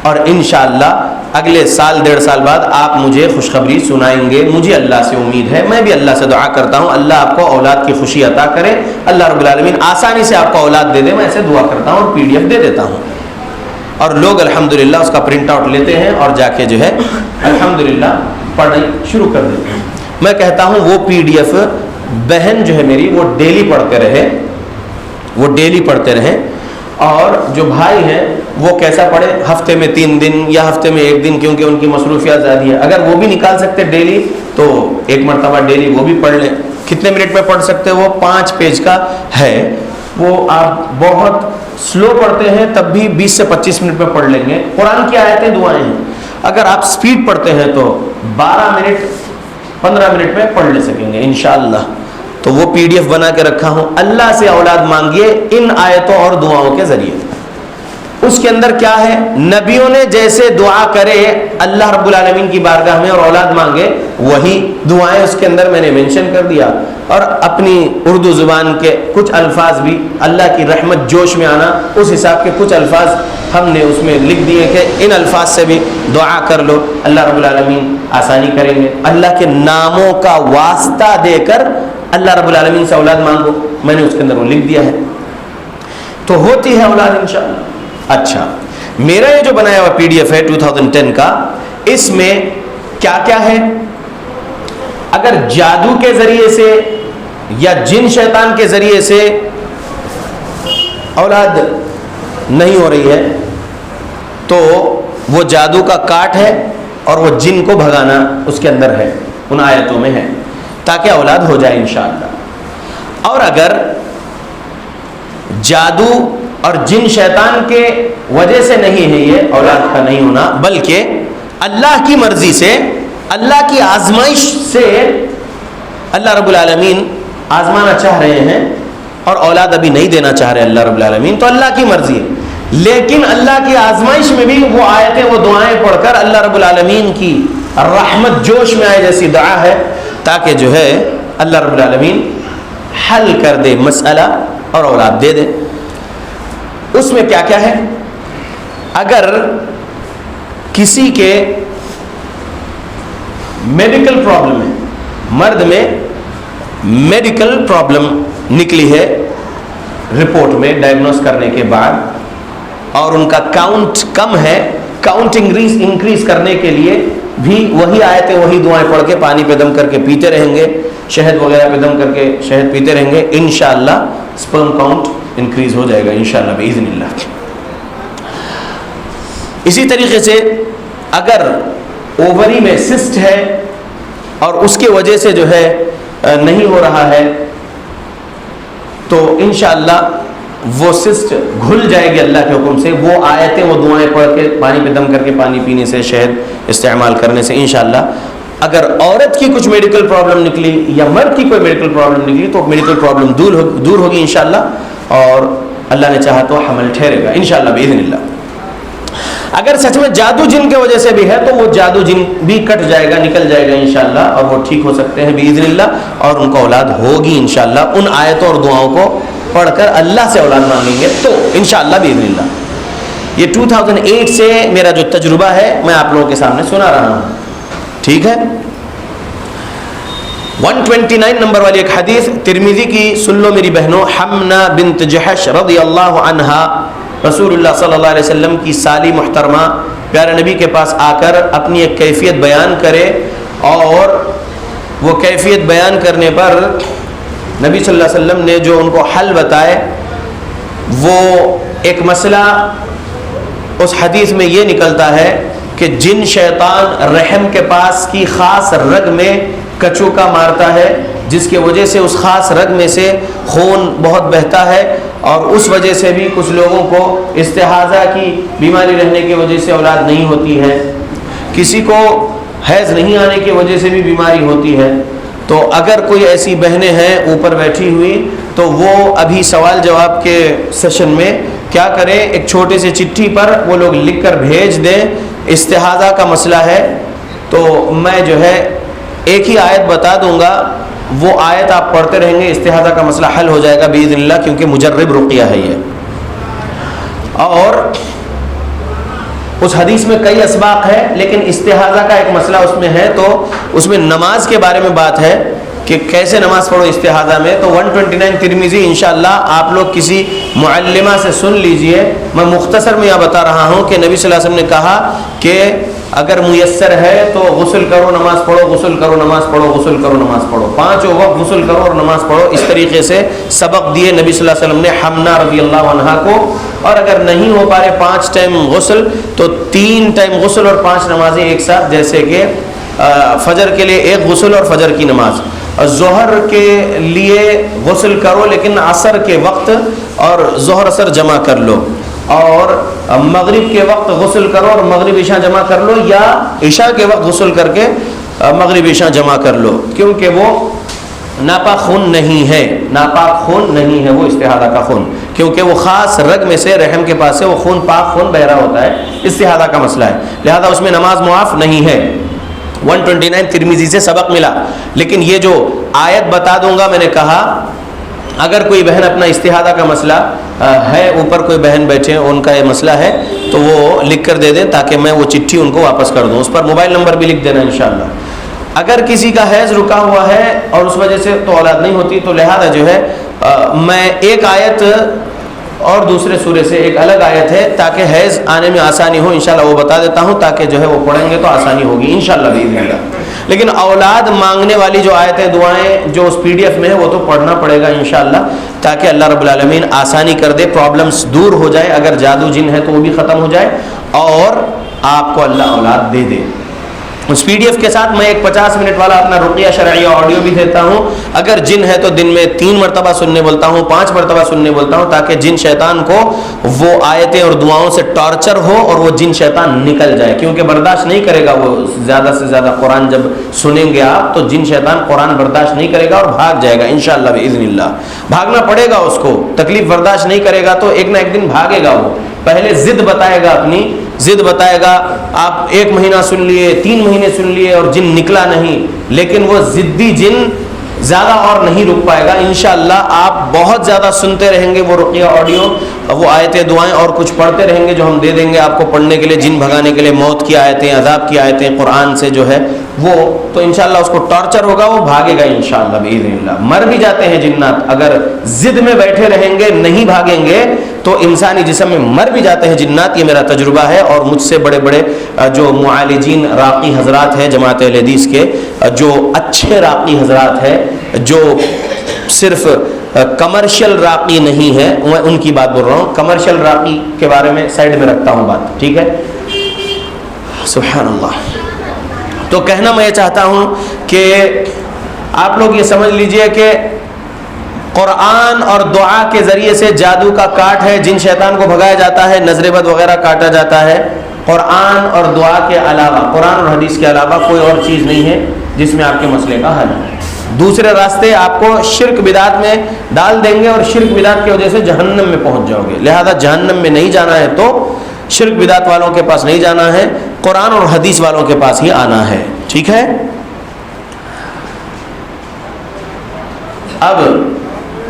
اور انشاءاللہ اگلے سال 1.5 سال بعد آپ مجھے خوشخبری سنائیں گے۔ مجھے اللہ سے امید ہے، میں بھی اللہ سے دعا کرتا ہوں اللہ آپ کو اولاد کی خوشی عطا کرے، اللہ رب العالمین آسانی سے آپ کو اولاد دے دے، میں ایسے دعا کرتا ہوں اور PDF دے دیتا ہوں، اور لوگ الحمدللہ اس کا پرنٹ آؤٹ لیتے ہیں اور جا کے جو ہے الحمدللہ پڑھنا شروع کر دیتے ہیں۔ میں کہتا ہوں وہ PDF بہن جو ہے میری، وہ ڈیلی پڑھتے رہے، وہ ڈیلی پڑھتے رہیں، اور جو بھائی ہیں وہ کیسا پڑھے، ہفتے میں 3 دن یا ہفتے میں 1 دن، کیونکہ ان کی مصروفیات زیادہ ہے۔ اگر وہ بھی نکال سکتے ڈیلی تو 1 مرتبہ ڈیلی وہ بھی پڑھ لیں۔ کتنے منٹ میں پڑھ سکتے؟ وہ 5 پیج کا ہے، وہ آپ بہت سلو پڑھتے ہیں تب بھی 20 سے 25 منٹ میں پڑھ لیں گے۔ قرآن کی آیتیں دعائیں ہیں، اگر آپ سپیڈ پڑھتے ہیں تو 12 منٹ 15 منٹ میں پڑھ لے سکیں گے انشاءاللہ۔ تو وہ PDF بنا کے رکھا ہوں، اللہ سے اولاد مانگیے ان آیتوں اور دعاؤں کے ذریعے۔ اس کے اندر کیا ہے؟ نبیوں نے جیسے دعا کرے اللہ رب العالمین کی بارگاہ میں اور اولاد مانگے، وہی دعائیں اس کے اندر میں نے مینشن کر دیا، اور اپنی اردو زبان کے کچھ الفاظ بھی، اللہ کی رحمت جوش میں آنا اس حساب کے کچھ الفاظ ہم نے اس میں لکھ دیے کہ ان الفاظ سے بھی دعا کر لو، اللہ رب العالمین آسانی کریں گے۔ اللہ کے ناموں کا واسطہ دے کر اللہ رب العالمین سے اولاد مانگو، میں نے اس کے اندر وہ لکھ دیا ہے، تو ہوتی ہے اولاد انشاءاللہ۔ اچھا، میرا یہ جو بنایا ہوا PDF ہے 2010 کا، اس میں کیا کیا ہے؟ اگر جادو کے ذریعے سے یا جن شیطان کے ذریعے سے اولاد نہیں ہو رہی ہے تو وہ جادو کا کاٹ ہے، اور وہ جن کو بھگانا اس کے اندر ہے، ان آیتوں میں ہے، تاکہ اولاد ہو جائے انشاءاللہ۔ اور اگر جادو اور جن شیطان کے وجہ سے نہیں ہے یہ اولاد کا نہیں ہونا، بلکہ اللہ کی مرضی سے، اللہ کی آزمائش سے اللہ رب العالمین آزمانا چاہ رہے ہیں، اور اولاد ابھی نہیں دینا چاہ رہے اللہ رب العالمین، تو اللہ کی مرضی ہے، لیکن اللہ کی آزمائش میں بھی وہ آیتیں وہ دعائیں پڑھ کر اللہ رب العالمین کی رحمت جوش میں آئے جیسی دعا ہے، تاکہ جو ہے اللہ رب العالمین حل کر دے مسئلہ اور اولاد دے دے۔ اس میں کیا کیا ہے؟ اگر کسی کے میڈیکل پرابلم ہے، مرد میں میڈیکل پرابلم نکلی ہے رپورٹ میں ڈائگنوز کرنے کے بعد، اور ان کا کاؤنٹ کم ہے، کاؤنٹ انکریز کرنے کے لیے بھی وہی آیتیں وہی دعائیں پڑھ کے پانی پہ دم کر کے پیتے رہیں گے، شہد وغیرہ پہ دم کر کے شہد پیتے رہیں گے، انشاءاللہ سپرم کاؤنٹ انکریز ہو جائے گا انشاءاللہ باذن اللہ۔ اسی طریقے سے اگر اووری میں سسٹ ہے اور اس کی وجہ سے جو ہے نہیں ہو رہا ہے، تو انشاءاللہ وہ سسٹ گھل جائے گی اللہ کے حکم سے، وہ آیتیں وہ دعائیں پڑھ کے پانی پہ دم کر کے پانی پینے سے، شہد استعمال کرنے سے انشاءاللہ۔ اگر عورت کی کچھ میڈیکل پرابلم نکلی یا مرد کی کوئی میڈیکل پرابلم نکلی تو میڈیکل پرابلم دور ہوگی انشاءاللہ، اور اللہ نے چاہا تو حمل ٹھہرے گا انشاءاللہ باذن اللہ۔ اگر سچ میں جادو جن کی وجہ سے بھی ہے تو وہ جادو جن بھی کٹ جائے گا، نکل جائے گا انشاءاللہ، اور وہ ٹھیک ہو سکتے ہیں باذن اللہ، اور ان کو اولاد ہوگی انشاءاللہ ان آیتوں اور دعاؤں کو پڑھ کر اللہ سے اولاد مانگیں گے تو انشاءاللہ باذن اللہ۔ یہ 2008 سے میرا جو تجربہ ہے میں آپ لوگوں کے سامنے سنا رہا ہوں، ٹھیک ہے۔ 129 نمبر والی ایک حدیث ترمذی کی، سن لو میری بہنوں، حمنا بنت جحش رضی اللہ عنہا رسول اللہ صلی اللہ علیہ وسلم کی سالی محترمہ پیارے نبی کے پاس آ کر اپنی ایک کیفیت بیان کرے، اور وہ کیفیت بیان کرنے پر نبی صلی اللہ علیہ وسلم نے جو ان کو حل بتائے، وہ ایک مسئلہ اس حدیث میں یہ نکلتا ہے کہ جن شیطان رحم کے پاس کی خاص رگ میں کچوکا مارتا ہے، جس کی وجہ سے اس خاص رگ میں سے خون بہت بہتا ہے، اور اس وجہ سے بھی کچھ لوگوں کو استحاضہ کی بیماری رہنے کی وجہ سے اولاد نہیں ہوتی ہے، کسی کو حیض نہیں آنے کی وجہ سے بھی بیماری ہوتی ہے۔ تو اگر کوئی ایسی بہنیں ہیں اوپر بیٹھی ہوئی تو وہ ابھی سوال جواب کے سیشن میں کیا کریں، ایک چھوٹے سے چٹھی پر وہ لوگ لکھ کر بھیج دیں استحاضہ کا مسئلہ ہے، تو میں جو ہے ایک ہی آیت بتا دوں گا، وہ آیت آپ پڑھتے رہیں گے، استحاضہ کا مسئلہ حل ہو جائے گا باذن اللہ، کیونکہ مجرب رقیہ ہے یہ۔ اور اس حدیث میں کئی اسباق ہے، لیکن استحاضہ کا ایک مسئلہ اس میں ہے، تو اس میں نماز کے بارے میں بات ہے کہ کیسے نماز پڑھو استحاضہ میں۔ تو 129 ترمذی انشاءاللہ آپ لوگ کسی معلمہ سے سن لیجئے، میں مختصر میں یہ بتا رہا ہوں کہ نبی صلی اللہ علیہ وسلم نے کہا کہ اگر میسر ہے تو غسل کرو نماز پڑھو، غسل کرو نماز پڑھو، غسل کرو نماز پڑھو، 5 وقت غسل کرو اور نماز پڑھو، اس طریقے سے سبق دیے نبی صلی اللہ علیہ وسلم نے حمنا رضی اللہ عنہا کو۔ اور اگر نہیں ہو پا رہے 5 ٹائم غسل تو 3 ٹائم غسل اور 5 نمازیں ایک ساتھ، جیسے کہ فجر کے لیے 1 غسل اور فجر کی نماز، ظہر کے لیے غسل کرو لیکن عصر کے وقت اور ظہر عصر جمع کر لو، اور مغرب کے وقت غسل کرو اور مغرب عشاء جمع کر لو، یا عشاء کے وقت غسل کر کے مغرب عشاء جمع کر لو، کیونکہ وہ ناپاک خون نہیں ہے، ناپاک خون نہیں ہے وہ استحاضہ کا خون، کیونکہ وہ خاص رگ میں سے رحم کے پاس سے وہ خون پاک خون بہ رہا ہوتا ہے، استحاضہ کا مسئلہ ہے، لہذا اس میں نماز معاف نہیں ہے۔ 129 ترمذی سے سبق ملا۔ لیکن یہ جو آیت بتا دوں گا، میں نے کہا اگر کوئی بہن اپنا استحاضہ کا مسئلہ ہے، اوپر کوئی بہن بیٹھے ان کا یہ مسئلہ ہے تو وہ لکھ کر دے دیں تاکہ میں وہ چٹھی ان کو واپس کر دوں، اس پر موبائل نمبر بھی لکھ دینا انشاءاللہ۔ اگر کسی کا حیض رکا ہوا ہے اور اس وجہ سے تو اولاد نہیں ہوتی، تو لہذا جو ہے میں ایک آیت اور دوسرے سورے سے ایک الگ آیت ہے تاکہ حیض آنے میں آسانی ہو، انشاءاللہ وہ بتا دیتا ہوں تاکہ جو ہے وہ پڑھیں گے تو آسانی ہوگی انشاءاللہ باذن اللہ۔ لیکن اولاد مانگنے والی جو آیتیں دعائیں جو اس PDF میں ہے وہ تو پڑھنا پڑے گا انشاءاللہ، تاکہ اللہ رب العالمین آسانی کر دے، پرابلمز دور ہو جائے، اگر جادو جن ہے تو وہ بھی ختم ہو جائے اور آپ کو اللہ اولاد دے دے۔ اس PDF کے ساتھ میں ایک 50 منٹ والا اپنا رقیہ شرعیہ آڈیو بھی دیتا ہوں. اگر جن ہے تو دن میں 3 مرتبہ سننے بولتا ہوں، 5 مرتبہ سننے بولتا ہوں، تاکہ جن شیطان کو وہ آیتیں اور دعاؤں سے ٹارچر ہو اور وہ جن شیطان نکل جائے، کیونکہ برداشت نہیں کرے گا وہ زیادہ سے زیادہ قرآن. جب سنیں گے آپ تو جن شیطان قرآن برداشت نہیں کرے گا اور بھاگ جائے گا انشاءاللہ باذن اللہ. بھاگنا پڑے گا اس کو، تکلیف برداشت نہیں کرے گا تو ایک نہ ایک دن بھاگے گا. وہ پہلے ضد بتائے گا، اپنی ضد بتائے گا. آپ 1 مہینہ سن لیے، 3 مہینے سن لیے اور جن نکلا نہیں، لیکن وہ ضدی جن زیادہ اور نہیں رک پائے گا. انشاءاللہ آپ بہت زیادہ سنتے رہیں گے وہ رقیہ آڈیو، وہ آیتیں دعائیں اور کچھ پڑھتے رہیں گے جو ہم دے دیں گے آپ کو پڑھنے کے لیے، جن بھگانے کے لیے، موت کی آیتیں، عذاب کی آیتیں قرآن سے جو ہے وہ. تو انشاءاللہ اس کو ٹارچر ہوگا، وہ بھاگے گا انشاءاللہ باذن اللہ. مر بھی جاتے ہیں جنات، اگر ضد میں بیٹھے رہیں گے، نہیں بھاگیں گے تو انسانی جسم میں مر بھی جاتے ہیں جنات. یہ میرا تجربہ ہے، اور مجھ سے بڑے بڑے جو معالجین راقی حضرات ہیں جماعت اہل حدیث کے، جو اچھے راقی حضرات ہیں، جو صرف کمرشل راقی نہیں ہے، میں ان کی بات بول رہا ہوں. کمرشل راقی کے بارے میں سائڈ میں رکھتا ہوں بات، ٹھیک ہے. سبحان اللہ. تو کہنا میں یہ چاہتا ہوں کہ آپ لوگ یہ سمجھ لیجئے کہ قرآن اور دعا کے ذریعے سے جادو کا کاٹ ہے، جن شیطان کو بھگایا جاتا ہے، نظر بد وغیرہ کاٹا جاتا ہے. قرآن اور دعا کے علاوہ، قرآن اور حدیث کے علاوہ کوئی اور چیز نہیں ہے جس میں آپ کے مسئلے کا حل ہے. دوسرے راستے آپ کو شرک بدعت میں ڈال دیں گے اور شرک بدعت کی وجہ سے جہنم میں پہنچ جاؤ گے. لہذا جہنم میں نہیں جانا ہے تو شرک بدعت والوں کے پاس نہیں جانا ہے، قرآن اور حدیث والوں کے پاس ہی آنا ہے. ٹھیک ہے. اب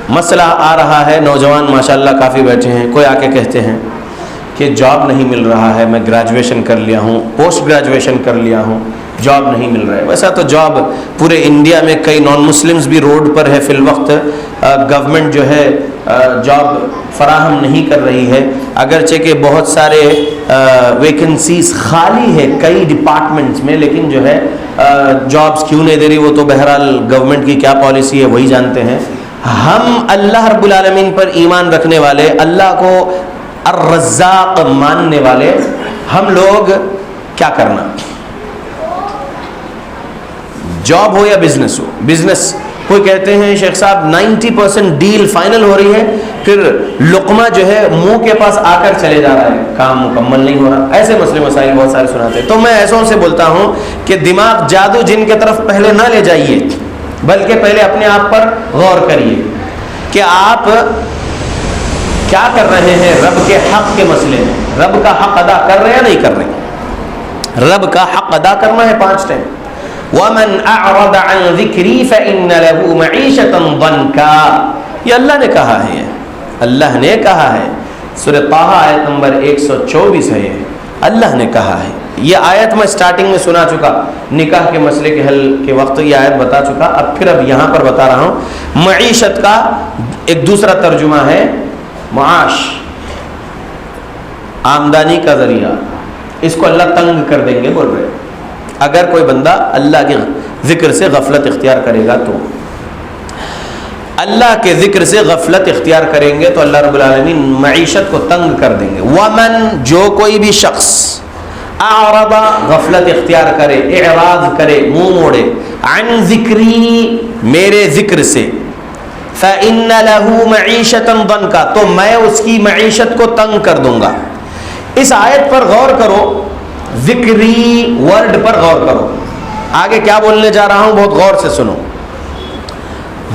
مسئلہ آ رہا ہے، نوجوان ماشاءاللہ کافی بیٹھے ہیں، کوئی آ کے کہتے ہیں کہ جاب نہیں مل رہا ہے، میں گریجویشن کر لیا ہوں، پوسٹ گریجویشن کر لیا ہوں، جاب نہیں مل رہا ہے. ویسا تو جاب پورے انڈیا میں کئی نان مسلمز بھی روڈ پر ہے فی الوقت. گورنمنٹ جو ہے جاب فراہم نہیں کر رہی ہے، اگرچہ کہ بہت سارے ویکنسیز خالی ہے کئی ڈپارٹمنٹس میں، لیکن جو ہے جابز کیوں نہیں دے رہی وہ تو بہرحال گورنمنٹ کی کیا پالیسی ہے وہی جانتے ہیں. ہم اللہ رب العالمین پر ایمان رکھنے والے، اللہ کو الرزاق ماننے والے ہم لوگ کیا کرنا؟ جاب ہو یا بزنس ہو. بزنس کوئی کہتے ہیں شیخ صاحب 90% ڈیل فائنل ہو رہی ہے، پھر لقمہ جو ہے منہ کے پاس آ کر چلے جا رہا ہے، کام مکمل نہیں ہو رہا. ایسے مسئلے مسائل بہت سارے سناتے ہیں. تو میں ایسوں سے بولتا ہوں کہ دماغ جادو جن کی طرف پہلے نہ لے جائیے، بلکہ پہلے اپنے آپ پر غور کریے کہ آپ کیا کر رہے ہیں رب کے حق کے مسئلے میں. رب کا حق ادا کر رہے ہیں یا نہیں کر رہے؟ رب کا حق ادا کرنا ہے 5 ٹائم. وَمَنْ أَعْرَضَ عَنْ ذِكْرِي فَإِنَّ لَهُ مَعِيشَةً ضَنْكًا. یہ اللہ نے کہا ہے، اللہ نے کہا ہے. سورہ طٰہٰ آیت نمبر 124 ہے، یہ اللہ نے کہا ہے. یہ آیت میں سٹارٹنگ میں سنا چکا، نکاح کے مسئلے کے حل کے وقت یہ آیت بتا چکا. اب یہاں پر بتا رہا ہوں. معیشت کا ایک دوسرا ترجمہ ہے معاش، آمدنی کا ذریعہ. اس کو اللہ تنگ کر دیں گے بول رہے. اگر کوئی بندہ اللہ کے ذکر سے غفلت اختیار کرے گا تو اللہ کے ذکر سے غفلت اختیار کریں گے تو اللہ رب العالمین معیشت کو تنگ کر دیں گے. ومن جو کوئی بھی شخص اعرض غفلت اختیار کرے، اعراض کرے، منہ موڑے، عن ذکری میرے ذکر سے، فإن له معیشة ضنکا تو میں اس کی معیشت کو تنگ کر دوں گا. اس آیت پر غور کرو، ذکری ورڈ پر غور کرو. آگے کیا بولنے جا رہا ہوں بہت غور سے سنو.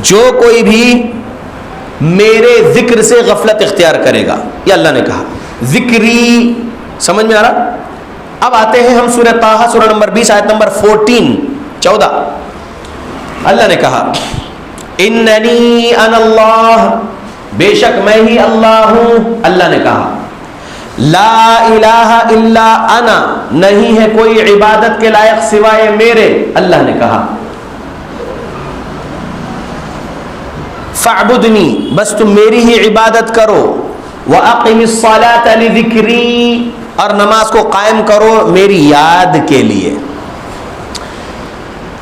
جو کوئی بھی میرے ذکر سے غفلت اختیار کرے گا، یہ اللہ نے کہا. ذکری سمجھ میں آ رہا؟ اب آتے ہیں ہم سورہ طٰہٰ سورہ نمبر 20 آیت نمبر 14. اللہ نے کہا اننی انا اللہ، بے شک میں ہی اللہ ہوں. اللہ نے کہا لا الہ الا انا، نہیں ہے کوئی عبادت کے لائق سوائے میرے. اللہ نے کہا فاعبدنی، بس تم میری ہی عبادت کرو. واقم الصلاۃ لذکری، اور نماز کو قائم کرو میری یاد کے لیے.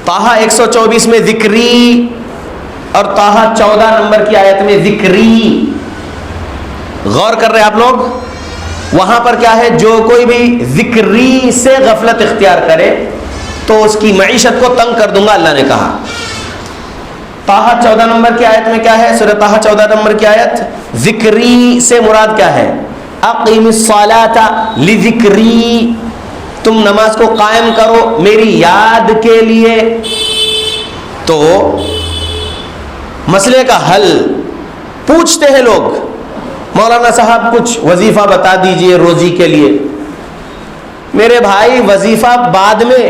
طٰہٰ 124 میں ذکری اور طٰہٰ 14 نمبر کی آیت میں ذکری. غور کر رہے آپ لوگ؟ وہاں پر کیا ہے؟ جو کوئی بھی ذکری سے غفلت اختیار کرے تو اس کی معیشت کو تنگ کر دوں گا، اللہ نے کہا۔ طٰہٰ 14 نمبر کی آیت میں کیا ہے؟ سورہ طٰہٰ 14 نمبر کی آیت، ذکری سے مراد کیا ہے؟ اقیم الصلاۃ لذکری، تم نماز کو قائم کرو میری یاد کے لیے۔ تو مسئلے کا حل پوچھتے ہیں لوگ، مولانا صاحب کچھ وظیفہ بتا دیجئے روزی کے لیے۔ میرے بھائی وظیفہ بعد میں،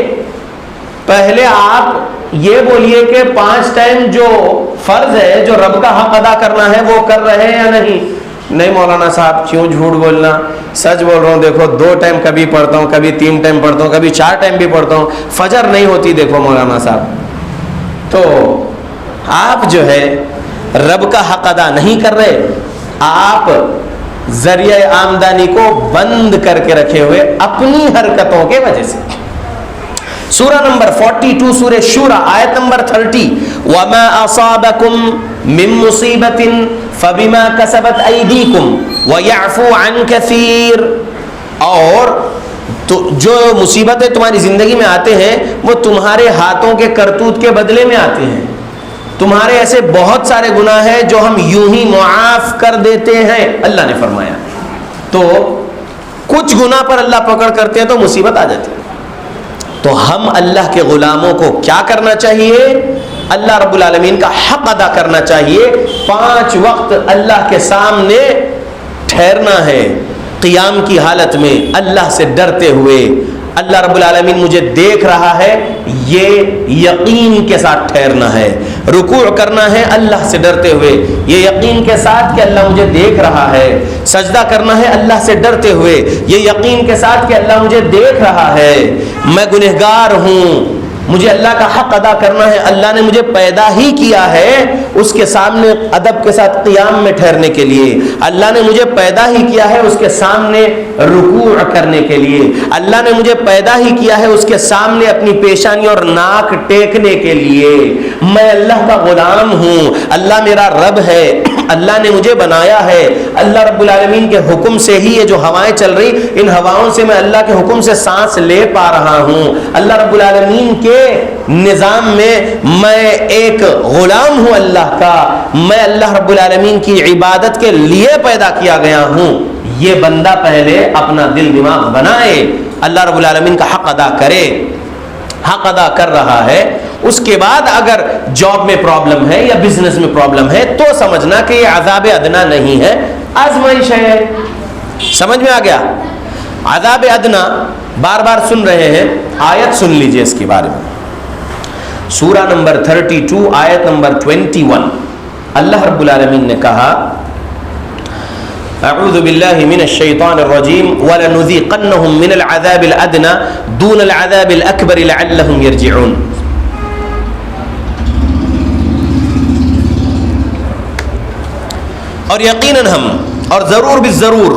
پہلے آپ یہ بولیے کہ 5 ٹائم جو فرض ہے، جو رب کا حق ادا کرنا ہے، وہ کر رہے ہیں یا نہیں؟ نہیں مولانا صاحب کیوں جھوٹ بولنا، سچ بول رہا ہوں، دیکھو 2 ٹائم کبھی پڑھتا ہوں، کبھی 3 ٹائم پڑھتا ہوں، کبھی 4 ٹائم بھی پڑھتا ہوں، فجر نہیں ہوتی دیکھو مولانا صاحب۔ تو آپ جو ہے رب کا حق ادا نہیں کر رہے، آپ ذریعہ آمدنی کو بند کر کے رکھے ہوئے اپنی حرکتوں کے وجہ سے۔ سورہ نمبر 42 سورہ شورى آیت نمبر 30، وَمَا أَصَابَكُم مِّن مُّصِيبَةٍ فَبِمَا كَسَبَتْ أَيْدِيكُمْ وَيَعْفُو عَن كَثِيرٍ، اور تو جو مصیبتیں تمہاری زندگی میں آتے ہیں وہ تمہارے ہاتھوں کے کرتوت کے بدلے میں آتے ہیں۔ تمہارے ایسے بہت سارے گناہ ہیں جو ہم یوں ہی معاف کر دیتے ہیں، اللہ نے فرمایا۔ تو کچھ گناہ پر اللہ پکڑ کرتے ہیں تو مصیبت آ جاتی ہے۔ تو ہم اللہ کے غلاموں کو کیا کرنا چاہیے؟ اللہ رب العالمین کا حق ادا کرنا چاہیے۔ 5 وقت اللہ کے سامنے ٹھہرنا ہے، قیام کی حالت میں اللہ سے ڈرتے ہوئے، اللہ رب العالمین مجھے دیکھ رہا ہے یہ یقین کے ساتھ ٹھہرنا ہے۔ رکوع کرنا ہے اللہ سے ڈرتے ہوئے، یہ یقین کے ساتھ کہ اللہ مجھے دیکھ رہا ہے۔ سجدہ کرنا ہے اللہ سے ڈرتے ہوئے، یہ یقین کے ساتھ کہ اللہ مجھے دیکھ رہا ہے، میں گنہگار ہوں، مجھے اللہ کا حق ادا کرنا ہے، اللہ نے مجھے پیدا ہی کیا ہے اس کے سامنے ادب کے ساتھ قیام میں ٹھہرنے کے لیے، اللہ نے مجھے پیدا ہی کیا ہے اس کے سامنے رکوع کرنے کے لیے، اللہ نے مجھے پیدا ہی کیا ہے اس کے سامنے اپنی پیشانی اور ناک ٹیکنے کے لیے۔ میں اللہ کا غلام ہوں، اللہ میرا رب ہے، اللہ نے مجھے بنایا ہے، اللہ رب العالمین کے حکم سے ہی یہ جو ہوائیں چل رہی، ان ہواؤں سے میں اللہ کے حکم سے سانس لے پا رہا ہوں، اللہ رب العالمین کے نظام میں ایک غلام ہوں اللہ کا، میں اللہ رب العالمین کی عبادت کے لیے پیدا کیا گیا ہوں۔ یہ بندہ پہلے اپنا دل دماغ بنائے، اللہ رب العالمین کا حق ادا کرے، حق ادا کر رہا ہے۔ اس کے بعد اگر جاب میں پرابلم ہے یا بزنس میں پرابلم ہے تو سمجھنا کہ یہ عذاب ادنا نہیں ہے، آزمائش ہے۔ سمجھ میں آ گیا؟ عذاب ادنا بار بار سن رہے ہیں، آیت سن لیجئے اس کے بارے میں۔ سورہ نمبر 32 آیت نمبر 21، اللہ رب العالمین نے کہا، اعوذ باللہ من الشیطان الرجیم وَلَنُذِيقَنَّهُم مِّنَ الْعَذَابِ الْأَدْنَى دُونَ الْعَذَابِ الْأَكْبَرِ لَعَلَّهُمْ يَرْجِعُونَ۔ اور یقیناً ہم، اور ضرور بالضرور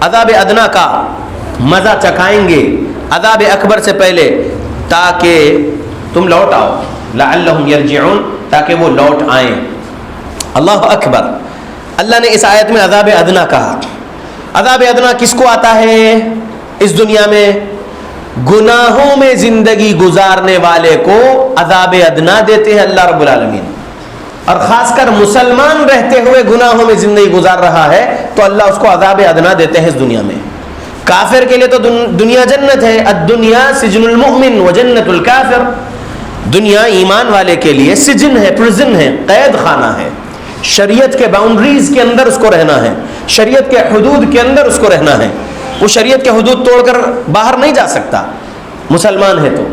عذاب ادنا کا مزہ چکھائیں گے عذاب اکبر سے پہلے، تاکہ تم لوٹ آؤ، لعلہم یرجعون، تاکہ وہ لوٹ آئیں۔ اللہ اکبر۔ اللہ نے اس آیت میں عذاب ادنا کہا۔ عذاب ادنا کس کو آتا ہے اس دنیا میں؟ گناہوں میں زندگی گزارنے والے کو عذاب ادنا دیتے ہیں اللہ رب العالمین، اور خاص کر مسلمان رہتے ہوئے گناہوں میں زندگی گزار رہا ہے تو اللہ اس کو عذاب ادنا دیتے ہیں اس دنیا میں۔ کافر کے لیے تو دنیا جنت ہے، الدنیا سجن المؤمن و جنت الکافر۔ دنیا ایمان والے کے لیے سجن ہے، پرزن ہے، قید خانہ ہے، شریعت کے باؤنڈریز کے اندر اس کو رہنا ہے، شریعت کے حدود کے اندر اس کو رہنا ہے، وہ شریعت کے حدود توڑ کر باہر نہیں جا سکتا۔ مسلمان ہے تو،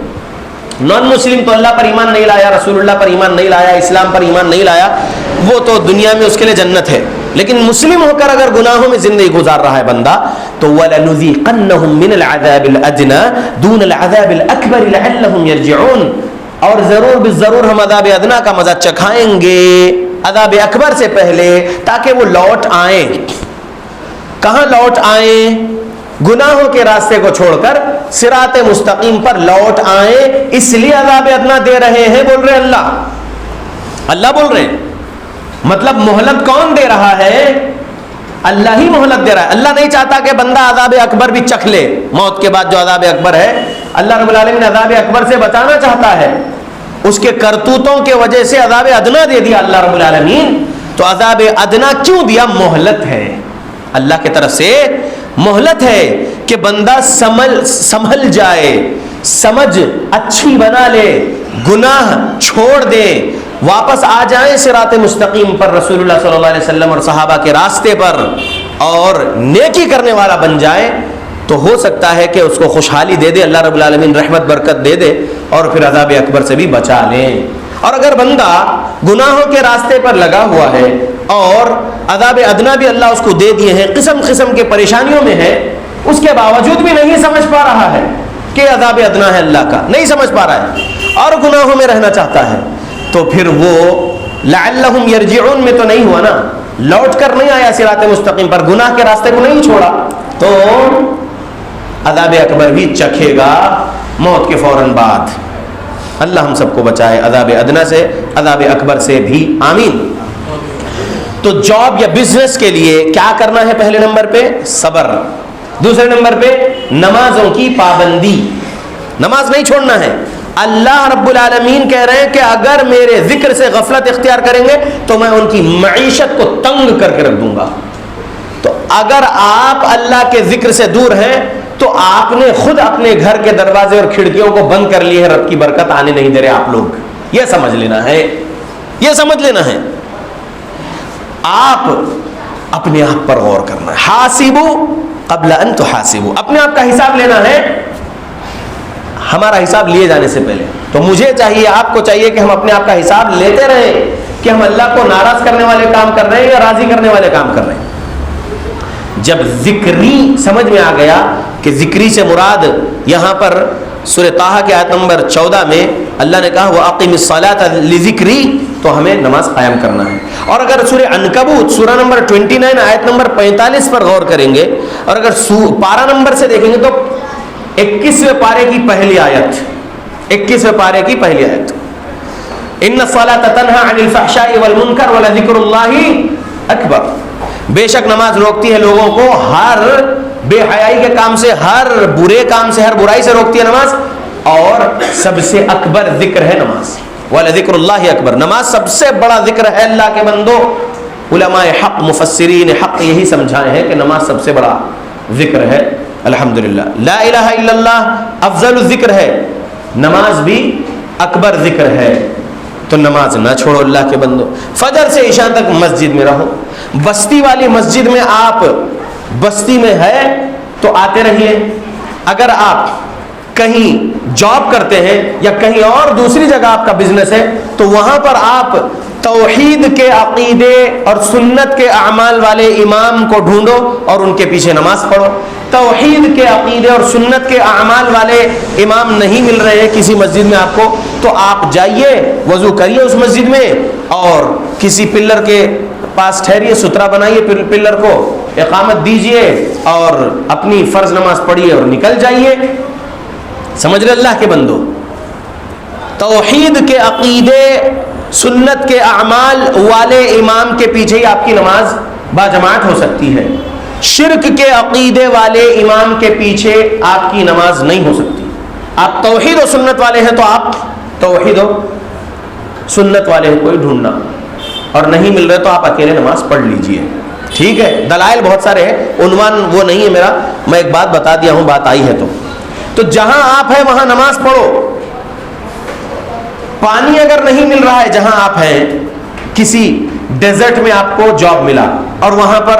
نان مسلم تو اللہ پر ایمان نہیں لایا، رسول اللہ پر ایمان نہیں لایا، اسلام پر ایمان نہیں لایا، وہ تو دنیا میں اس کے لیے جنت ہے۔ لیکن مسلم ہو کر اگر گناہوں میں زندگی گزار رہا ہے بندہ تو وَلَنُذِيقَنَّهُم مِّنَ الْعَذَابِ الْأَدْنَى دُونَ الْعَذَابِ الْأَكْبَرِ لَعَلَّهُمْ يَرْجِعُونَ، اور ضرور بالضرور ہم عذاب ادنا کا مزہ چکھائیں گے عذاب اکبر سے پہلے تاکہ وہ لوٹ آئیں۔ کہاں لوٹ آئیں؟ گناہوں کے راستے کو چھوڑ کر صراط مستقیم پر لوٹ آئیں، اس لیے عذاب ادنا دے رہے ہیں، بول رہے اللہ بول رہے ہیں۔ مطلب مہلت کون دے رہا ہے؟ اللہ ہی مہلت دے رہا ہے۔ اللہ نہیں چاہتا کہ بندہ عذاب اکبر بھی چکھ لے، موت کے بعد جو عذاب اکبر ہے اللہ رب العالمین عذاب اکبر سے بچانا چاہتا ہے، اس کے کرتوتوں کے وجہ سے عذاب ادنا دے دیا اللہ رب العالمین. تو عذاب ادنا کیوں دیا؟ مہلت ہے، اللہ کی طرف سے مہلت ہے کہ بندہ سنبھل جائے، سمجھ اچھی بنا لے، گناہ چھوڑ دے، واپس آ جائیں صراط مستقیم پر، رسول اللہ صلی اللہ علیہ وسلم اور صحابہ کے راستے پر، اور نیکی کرنے والا بن جائے. تو ہو سکتا ہے کہ اس کو خوشحالی دے دے اللہ رب العالمین، رحمت برکت دے دے، اور پھر عذاب اکبر سے بھی بچا لیں. اور اگر بندہ گناہوں کے راستے پر لگا ہوا ہے اور عذاب ادنا بھی اللہ اس کو دے دیے ہیں، قسم قسم کے پریشانیوں میں ہے، اس کے باوجود بھی نہیں سمجھ پا رہا ہے کہ عذاب ادنا ہے اللہ کا، نہیں سمجھ پا رہا ہے اور گناہوں میں رہنا چاہتا ہے، تو پھر وہ لعلہم یرجعون میں تو نہیں ہوا نا، لوٹ کر نہیں آیا صراط مستقیم پر، گناہ کے راستے کو نہیں چھوڑا، تو عذاب اکبر بھی چکھے گا موت کے فوراً بعد. اللہ ہم سب کو بچائے عذاب ادنا سے، عذاب اکبر سے بھی، آمین. تو جاب یا بزنس کے لیے کیا کرنا ہے؟ پہلے نمبر پہ صبر، دوسرے نمبر پہ نمازوں کی پابندی، نماز نہیں چھوڑنا ہے. اللہ رب العالمین کہہ رہے ہیں کہ اگر میرے ذکر سے غفلت اختیار کریں گے تو میں ان کی معیشت کو تنگ کر کے رکھ دوں گا. تو اگر آپ اللہ کے ذکر سے دور ہیں تو آپ نے خود اپنے گھر کے دروازے اور کھڑکیوں کو بند کر لیے ہیں، رب کی برکت آنے نہیں دے رہے آپ لوگ. یہ سمجھ لینا ہے، یہ سمجھ لینا ہے. آپ اپنے آپ پر غور کرنا ہے. حاسبوا قبل ان تحاسبوا، اپنے آپ کا حساب لینا ہے ہمارا حساب لیے جانے سے پہلے. تو مجھے چاہیے، آپ کو چاہیے کہ ہم اپنے آپ کا حساب لیتے رہیں کہ ہم اللہ کو ناراض کرنے والے کام کر رہے ہیں یا راضی کرنے والے کام کر رہے ہیں. جب ذکری سمجھ میں آ گیا کہ ذکری سے مراد یہاں پر سورہ طٰہٰ کے آیت نمبر 14 میں اللہ نے کہا وَأَقِمِ الصَّلَاةَ لِذِكْرِي، تو ہمیں نماز قائم کرنا ہے. اور اگر سورہ عنکبوت سورہ نمبر 29 آیت نمبر 45 پر غور کریں گے، اور اگر پارہ نمبر سے دیکھیں گے تو 21ویں پارے کی پہلی آیت، 21ویں پارے کی پہلی آیت، إِنَّ الصَّلَاةَ تَنْهَىٰ عَنِ الْفَحْشَاءِ وَالْمُنكَرِ وَلَذِكْرُ اللَّهِ أَكْبَرُ. بے شک نماز روکتی ہے لوگوں کو ہر بے حیائی کے کام سے، ہر برے کام سے، ہر برائی سے روکتی ہے نماز، اور سب سے اکبر ذکر ہے نماز. وَلَذِكْرُ اللَّهِ أَكْبَرُ، نماز سب سے بڑا ذکر ہے اللہ کے بندو. علماء حق، مفسرین حق یہی سمجھائے ہیں کہ نماز سب سے بڑا ذکر ہے. الحمدللہ، لا الہ الا اللہ افضل الذکر ہے، نماز بھی اکبر ذکر ہے. تو نماز نہ چھوڑو اللہ کے بندو. فجر سے عشاء تک مسجد میں رہو. بستی والی مسجد میں آپ بستی میں ہے تو آتے رہیے. اگر آپ کہیں جاب کرتے ہیں یا کہیں اور دوسری جگہ آپ کا بزنس ہے تو وہاں پر آپ توحید کے عقیدے اور سنت کے اعمال والے امام کو ڈھونڈو اور ان کے پیچھے نماز پڑھو. توحید کے عقیدے اور سنت کے اعمال والے امام نہیں مل رہے ہیں کسی مسجد میں آپ کو، تو آپ جائیے، وضو کریے اس مسجد میں اور کسی پلر کے پاس ٹھہریے، سترا بنائیے پلر کو، اقامت دیجئے اور اپنی فرض نماز پڑھیے اور نکل جائیے. سمجھ لے اللہ کے بندو، توحید کے عقیدے سنت کے اعمال والے امام کے پیچھے ہی آپ کی نماز باجماعت ہو سکتی ہے. شرک کے عقیدے والے امام کے پیچھے آپ کی نماز نہیں ہو سکتی. آپ توحید و سنت والے ہیں تو آپ توحید و سنت والے کوئی ڈھونڈنا، اور نہیں مل رہے تو آپ اکیلے نماز پڑھ لیجئے. ٹھیک ہے، دلائل بہت سارے ہیں، عنوان وہ نہیں ہے میرا، میں ایک بات بتا دیا ہوں، بات آئی ہے تو جہاں آپ ہیں وہاں نماز پڑھو. پانی اگر نہیں مل رہا ہے جہاں آپ ہیں، کسی ڈیزرٹ میں آپ کو جاب ملا اور وہاں پر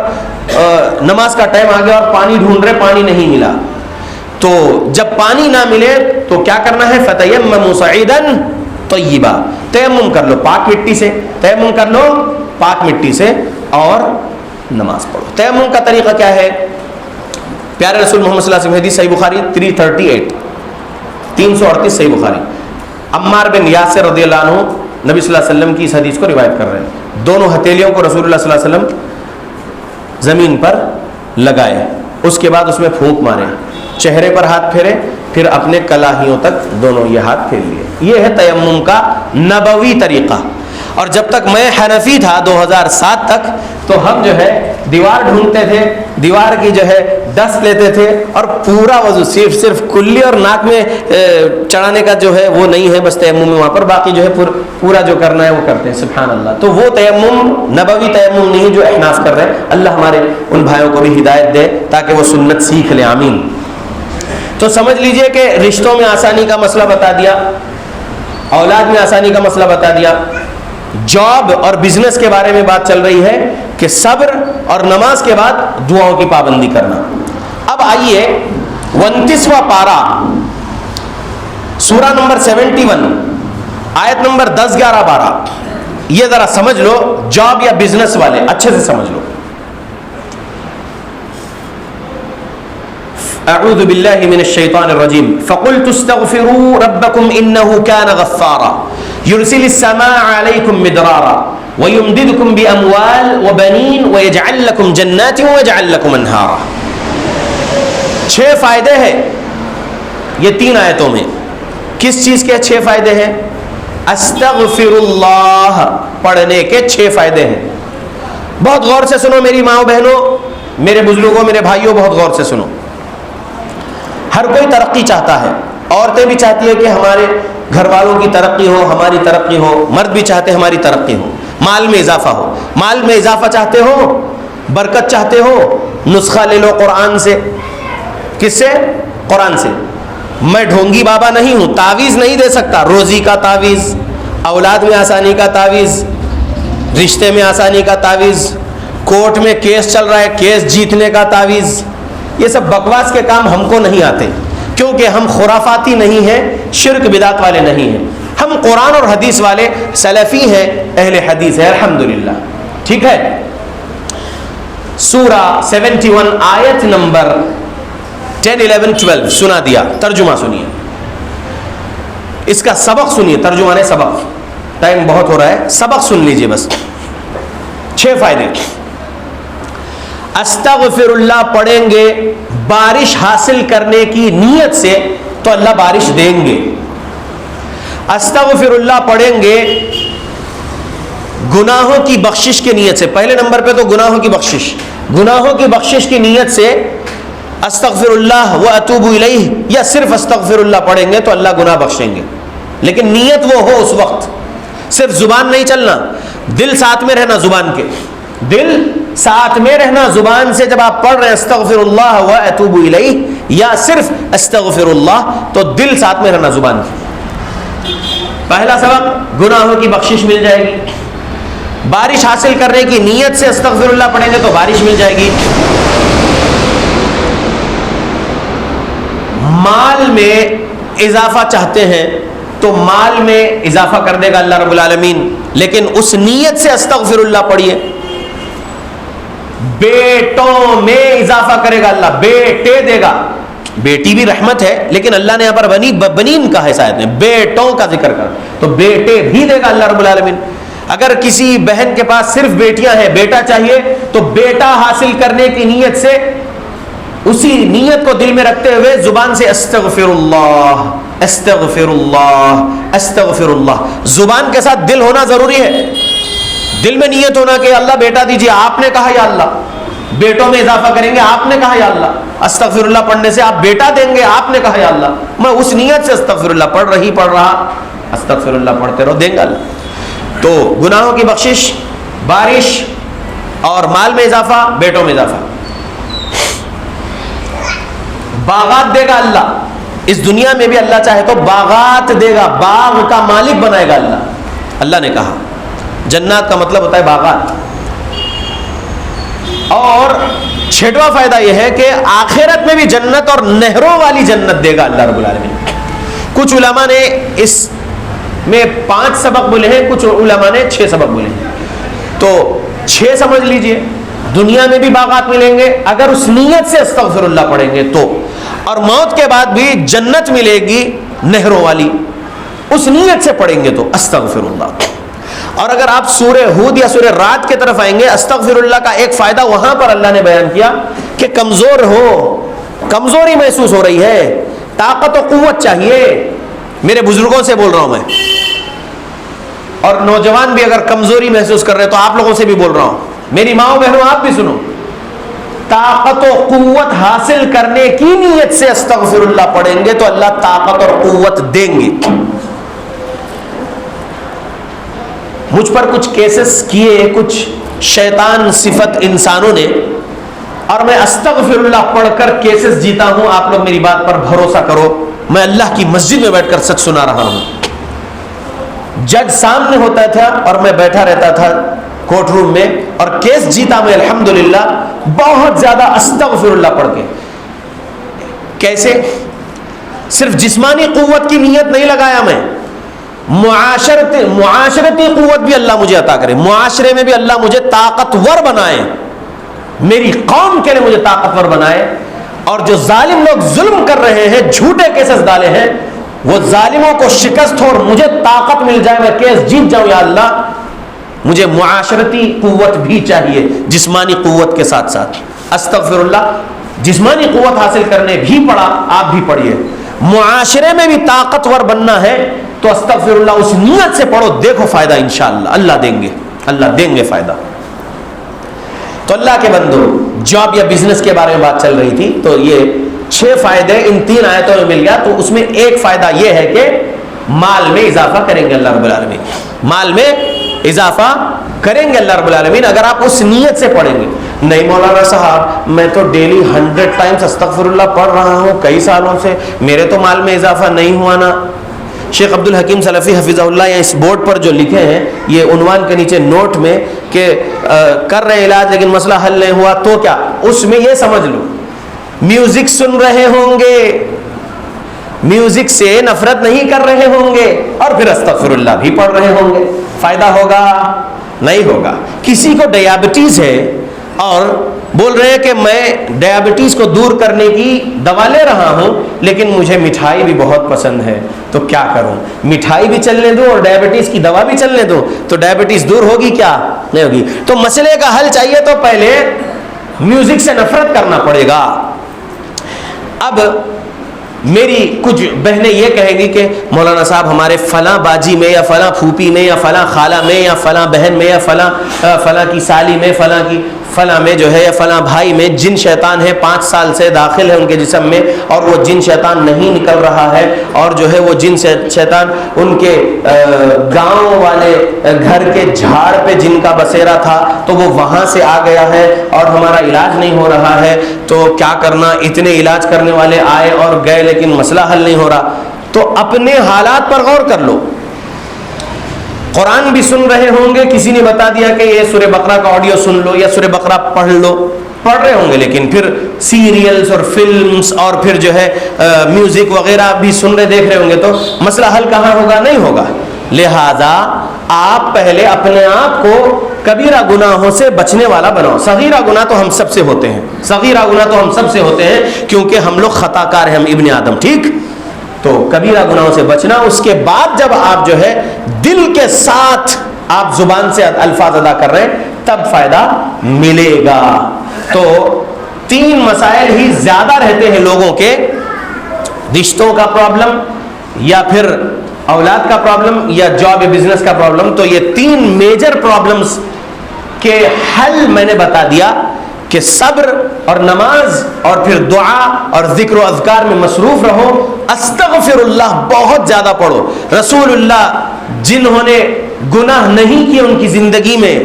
نماز کا ٹائم آ گیا اور پانی ڈھونڈ رہے، پانی نہیں ملا، تو جب پانی نہ ملے تو کیا کرنا ہے؟ فَتَيَمَّمُوا صَعِيدًا طَيِّبًا، تیمم کر لو پاک مٹی سے، تیمم کر لو پاک مٹی سے اور نماز پڑھو. تیمم کا طریقہ کیا ہے؟ پیارے رسول محمد صلی اللہ علیہ وسلم، حدیث صحیح بخاری 338 صحیح بخاری، عمار بن یاسر رضی اللہ عنہ نبی صلی اللہ علیہ وسلم کی اس حدیث کو روایت کر رہے ہیں. دونوں ہتھیلیوں کو رسول اللہ صلی اللہ علیہ وسلم زمین پر لگائے، اس کے بعد اس میں پھونک مارے، چہرے پر ہاتھ پھیرے، پھر اپنے کلاہیوں تک دونوں یہ ہاتھ پھیر لیے. یہ ہے تیمم کا نبوی طریقہ. اور جب تک میں حنفی تھا 2007 تک، تو ہم جو ہے دیوار ڈھونڈتے تھے، دیوار کی جو ہے 10 لیتے تھے اور پورا وضو صرف کلی اور ناک میں چڑھانے کا جو ہے وہ نہیں ہے، بس تیمم میں وہاں پر، باقی جو ہے پورا جو کرنا ہے وہ کرتے ہیں. سبحان اللہ. تو وہ تیمم نبوی تیمم نہیں جو احناف کر رہے ہیں. اللہ ہمارے ان بھائیوں کو بھی ہدایت دے تاکہ وہ سنت سیکھ لیں. آمین. تو سمجھ لیجئے کہ رشتوں میں آسانی کا مسئلہ بتا دیا، اولاد میں آسانی کا مسئلہ بتا دیا، جاب اور بزنس کے بارے میں بات چل رہی ہے کہ صبر اور نماز کے بعد دعاؤں کی پابندی کرنا. اب آئیے 29واں پارہ سورہ نمبر 71 آیت نمبر 10 11 12، یہ ذرا سمجھ لو. جاب یا بزنس والے اچھے سے سمجھ لو. اعوذ باللہ من الشیطان الرجیم. فقلت استغفروا ربکم انه کان غفارا يرسل السماء عليكم مدرارا ويمددكم بأموال وبنين ويجعل لكم جنات ويجعل لكم انہارا. 6 فائدے ہیں یہ 3 آیتوں میں. کس چیز کے 6 فائدے ہیں؟ استغفر اللہ پڑھنے کے 6 فائدے ہیں. بہت غور سے سنو میری ماں بہنوں، میرے بزرگوں، میرے بھائیوں، بہت غور سے سنو. ہر کوئی ترقی چاہتا ہے. عورتیں بھی چاہتی ہیں کہ ہمارے گھر والوں کی ترقی ہو، ہماری ترقی ہو. مرد بھی چاہتے ہیں ہماری ترقی ہو، مال میں اضافہ ہو. مال میں اضافہ چاہتے ہو، برکت چاہتے ہو، نسخہ لے لو قرآن سے. کس سے؟ قرآن سے. میں ڈھونگی بابا نہیں ہوں، تعویذ نہیں دے سکتا. روزی کا تعویذ، اولاد میں آسانی کا تعویذ، رشتے میں آسانی کا تعویذ، کورٹ میں کیس چل رہا ہے کیس جیتنے کا تعویذ. یہ سب بکواس کے کام ہم کو نہیں آتے، کیونکہ ہم خرافاتی نہیں ہیں، شرک بدعت والے نہیں ہیں. ہم قرآن اور حدیث والے سلفی ہیں، اہل حدیث ہیں الحمدللہ. ٹھیک ہے. سورہ 71 آیت نمبر 10 11 12 سنا دیا. ترجمہ سنیے، اس کا سبق سنیے. ترجمہ نے سبق، ٹائم بہت ہو رہا ہے، سبق سن لیجئے بس. 6 فائدے. استغفر اللہ پڑھیں گے بارش حاصل کرنے کی نیت سے تو اللہ بارش دیں گے. استغفر اللہ پڑھیں گے گناہوں کی بخشش کی نیت سے. پہلے نمبر پہ تو گناہوں کی بخشش، گناہوں کی بخشش کی نیت سے استغفر اللہ و اتوب الیہ، یا صرف استغفر اللہ پڑھیں گے تو اللہ گناہ بخشیں گے. لیکن نیت وہ ہو اس وقت، صرف زبان نہیں چلنا، دل ساتھ میں رہنا. زبان کے دل ساتھ میں رہنا. زبان سے جب آپ پڑھ رہے ہیں استغفر اللہ و اتوب الیہ یا صرف استغفر اللہ، تو دل ساتھ میں رہنا زبان کی. پہلا سبق، گناہوں کی بخشش مل جائے گی. بارش حاصل کرنے کی نیت سے استغفر اللہ پڑھیں گے تو بارش مل جائے گی. مال میں اضافہ چاہتے ہیں تو مال میں اضافہ کر دے گا اللہ رب العالمین، لیکن اس نیت سے استغفر اللہ پڑھیے. بیٹوں میں اضافہ کرے گا اللہ، بیٹے دے گا. بیٹی بھی رحمت ہے، لیکن اللہ نے یہاں پر بنین کہا ہے شاید میں، بیٹوں کا ذکر کر، تو بیٹے بھی دے گا اللہ رب العالمین. اگر کسی بہن کے پاس صرف بیٹیاں ہیں، بیٹا چاہیے، تو بیٹا حاصل کرنے کی نیت سے، اسی نیت کو دل میں رکھتے ہوئے زبان سے استغفر اللہ استغفر اللہ استغفر اللہ. زبان کے ساتھ دل ہونا ضروری ہے. دل میں نیت ہونا کہ اللہ بیٹا دیجیے، آپ نے کہا یا اللہ. بیٹوں میں اضافہ کریں گے، آپ نے کہا یا اللہ. استغفر اللہ پڑھنے سے آپ بیٹا دیں گے، آپ نے کہا یا اللہ. میں اس نیت سے استغفر اللہ پڑھ رہا، استغفر اللہ پڑھتے رہو، دیں گے اللہ. تو گناہوں کی بخشش، بارش اور مال میں اضافہ، بیٹوں میں اضافہ. باغات دے گا اللہ. اس دنیا میں بھی اللہ چاہے تو باغات دے گا، باغ کا مالک بنائے گا اللہ. اللہ نے کہا جنات کا مطلب ہوتا ہے باغات. اور 6واں فائدہ یہ ہے کہ آخرت میں بھی جنت اور نہروں والی جنت دے گا اللہ رب العالمین. کچھ علماء نے اس میں 5 سبق بولے ہیں، کچھ علماء نے 6 سبق بولے ہیں. تو 6 سمجھ لیجئے. دنیا میں بھی باغات ملیں گے اگر اس نیت سے استغفر اللہ پڑھیں گے تو، اور موت کے بعد بھی جنت ملے گی نہروں والی، اس نیت سے پڑھیں گے تو استغفر اللہ. اور اگر آپ سورہ ہود یا سورہ رات کے طرف آئیں گے، استغفر اللہ کا ایک فائدہ وہاں پر اللہ نے بیان کیا کہ کمزور ہو، کمزوری محسوس ہو رہی ہے، طاقت و قوت چاہیے. میرے بزرگوں سے بول رہا ہوں میں، اور نوجوان بھی اگر کمزوری محسوس کر رہے تو آپ لوگوں سے بھی بول رہا ہوں. میری ماں بہنوں آپ بھی سنو. طاقت و قوت حاصل کرنے کی نیت سے استغفر اللہ پڑھیں گے تو اللہ طاقت اور قوت دیں گے. مجھ پر کچھ کیسز کیے کچھ شیطان صفت انسانوں نے، اور میں استغفر اللہ پڑھ کر کیسز جیتا ہوں. آپ لوگ میری بات پر بھروسہ کرو، میں اللہ کی مسجد میں بیٹھ کر سچ سنا رہا ہوں. جج سامنے ہوتا تھا اور میں بیٹھا رہتا تھا کورٹ روم میں، اور کیس جیتا میں الحمدللہ بہت زیادہ استغفر اللہ پڑھ کے. کیسے؟ صرف جسمانی قوت کی نیت نہیں لگایا میں، معاشرتی قوت بھی اللہ مجھے عطا کرے، معاشرے میں بھی اللہ مجھے طاقتور بنائے، میری قوم کے لیے مجھے طاقتور بنائے. اور جو ظالم لوگ ظلم کر رہے ہیں، جھوٹے کیسز ڈالے ہیں، وہ ظالموں کو شکست ہو اور مجھے طاقت مل جائے، میں کیس جیت جاؤں. یا اللہ مجھے معاشرتی قوت بھی چاہیے جسمانی قوت کے ساتھ ساتھ. استغفر اللہ جسمانی قوت حاصل کرنے بھی پڑا، آپ بھی پڑھیے. معاشرے میں بھی طاقتور بننا ہے تو استغفر اللہ اس نیت سے پڑھو، دیکھو فائدہ انشاءاللہ اللہ دیں گے، اللہ دیں گے فائدہ. تو اللہ کے بندو، جاب یا بزنس کے بارے میں بات چل رہی تھی، تو یہ 6 فائدے ان 3 آیتوں میں مل گیا. تو اس میں ایک فائدہ یہ ہے کہ مال میں اضافہ کریں گے اللہ رب العالمین، مال میں اضافہ کریں گے اللہ رب العالمین اگر آپ اس نیت سے پڑھیں گے. نہیں مولانا صاحب میں تو ڈیلی 100 ٹائمز استغفر اللہ پڑھ رہا ہوں کئی سالوں سے، میرے تو مال میں اضافہ نہیں ہوا نا. شیخ عبد الحکیم سلفی حفظہ اللہ یا اس بورڈ پر جو لکھے ہیں یہ عنوان کے نیچے نوٹ میں کہ کر رہے علاج لیکن مسئلہ حل نہیں ہوا، تو کیا اس میں یہ سمجھ لو میوزک سن رہے ہوں گے، میوزک سے نفرت نہیں کر رہے ہوں گے، اور پھر استغفر اللہ بھی پڑھ رہے ہوں گے، فائدہ ہوگا؟ نہیں ہوگا. کسی کو ڈیابٹیز ہے اور بول رہے ہیں کہ میں ڈیابٹیز کو دور کرنے کی دوا لے رہا ہوں لیکن مجھے مٹھائی بھی بہت پسند ہے، تو کیا کروں؟ مٹھائی بھی چلنے دوں اور ڈیابٹیز کی دوا بھی چلنے دوں تو ڈیابٹیز دور ہوگی کیا؟ نہیں ہوگی. تو مسئلے کا حل چاہیے تو پہلے میوزک سے نفرت کرنا پڑے گا. اب میری کچھ بہنیں یہ کہیں گی کہ مولانا صاحب ہمارے فلاں باجی میں یا فلاں پھوپھی میں یا فلاں خالہ میں یا فلاں بہن میں یا فلاں کی سالی میں فلاں میں جو ہے یا فلاں بھائی میں جن شیطان ہے 5 سال سے داخل ہے ان کے جسم میں، اور وہ جن شیطان نہیں نکل رہا ہے، اور جو ہے وہ جن شیطان ان کے گاؤں والے گھر کے جھاڑ پہ جن کا بسیرا تھا تو وہ وہاں سے آ گیا ہے اور ہمارا علاج نہیں ہو رہا ہے، تو کیا کرنا؟ اتنے علاج کرنے والے آئے اور گئے لیکن مسئلہ حل نہیں ہو رہا. تو اپنے حالات پر غور کر لو. قرآن بھی سن رہے ہوں گے، کسی نے بتا دیا کہ یہ سورہ بقرہ کا آڈیو سن لو یا سورہ بقرہ پڑھ لو، پڑھ رہے ہوں گے، لیکن پھر سیریلز اور فلمز اور پھر جو ہے میوزک وغیرہ بھی سن رہے دیکھ رہے ہوں گے، تو مسئلہ حل کہاں ہوگا؟ نہیں ہوگا. لہذا آپ پہلے اپنے آپ کو کبیرہ گناہوں سے بچنے والا بناؤ. صغیرہ گناہ تو ہم سب سے ہوتے ہیں، صغیرہ گناہ تو ہم سب سے ہوتے ہیں کیونکہ ہم لوگ خطا کار ہیں، ہم ابن آدم. ٹھیک، تو کبیرہ گناہوں سے بچنا. اس کے بعد جب آپ جو ہے دل کے ساتھ آپ زبان سے الفاظ ادا کر رہے ہیں تب فائدہ ملے گا. تو 3 مسائل ہی زیادہ رہتے ہیں لوگوں کے، رشتوں کا پرابلم یا پھر اولاد کا پرابلم یا جاب یا بزنس کا پرابلم. تو یہ 3 میجر پرابلمز کے حل میں نے بتا دیا کہ صبر اور نماز اور پھر دعا اور ذکر و اذکار میں مصروف رہو. استغفر اللہ بہت زیادہ پڑھو. رسول اللہ جنہوں نے گناہ نہیں کیے ان کی زندگی میں،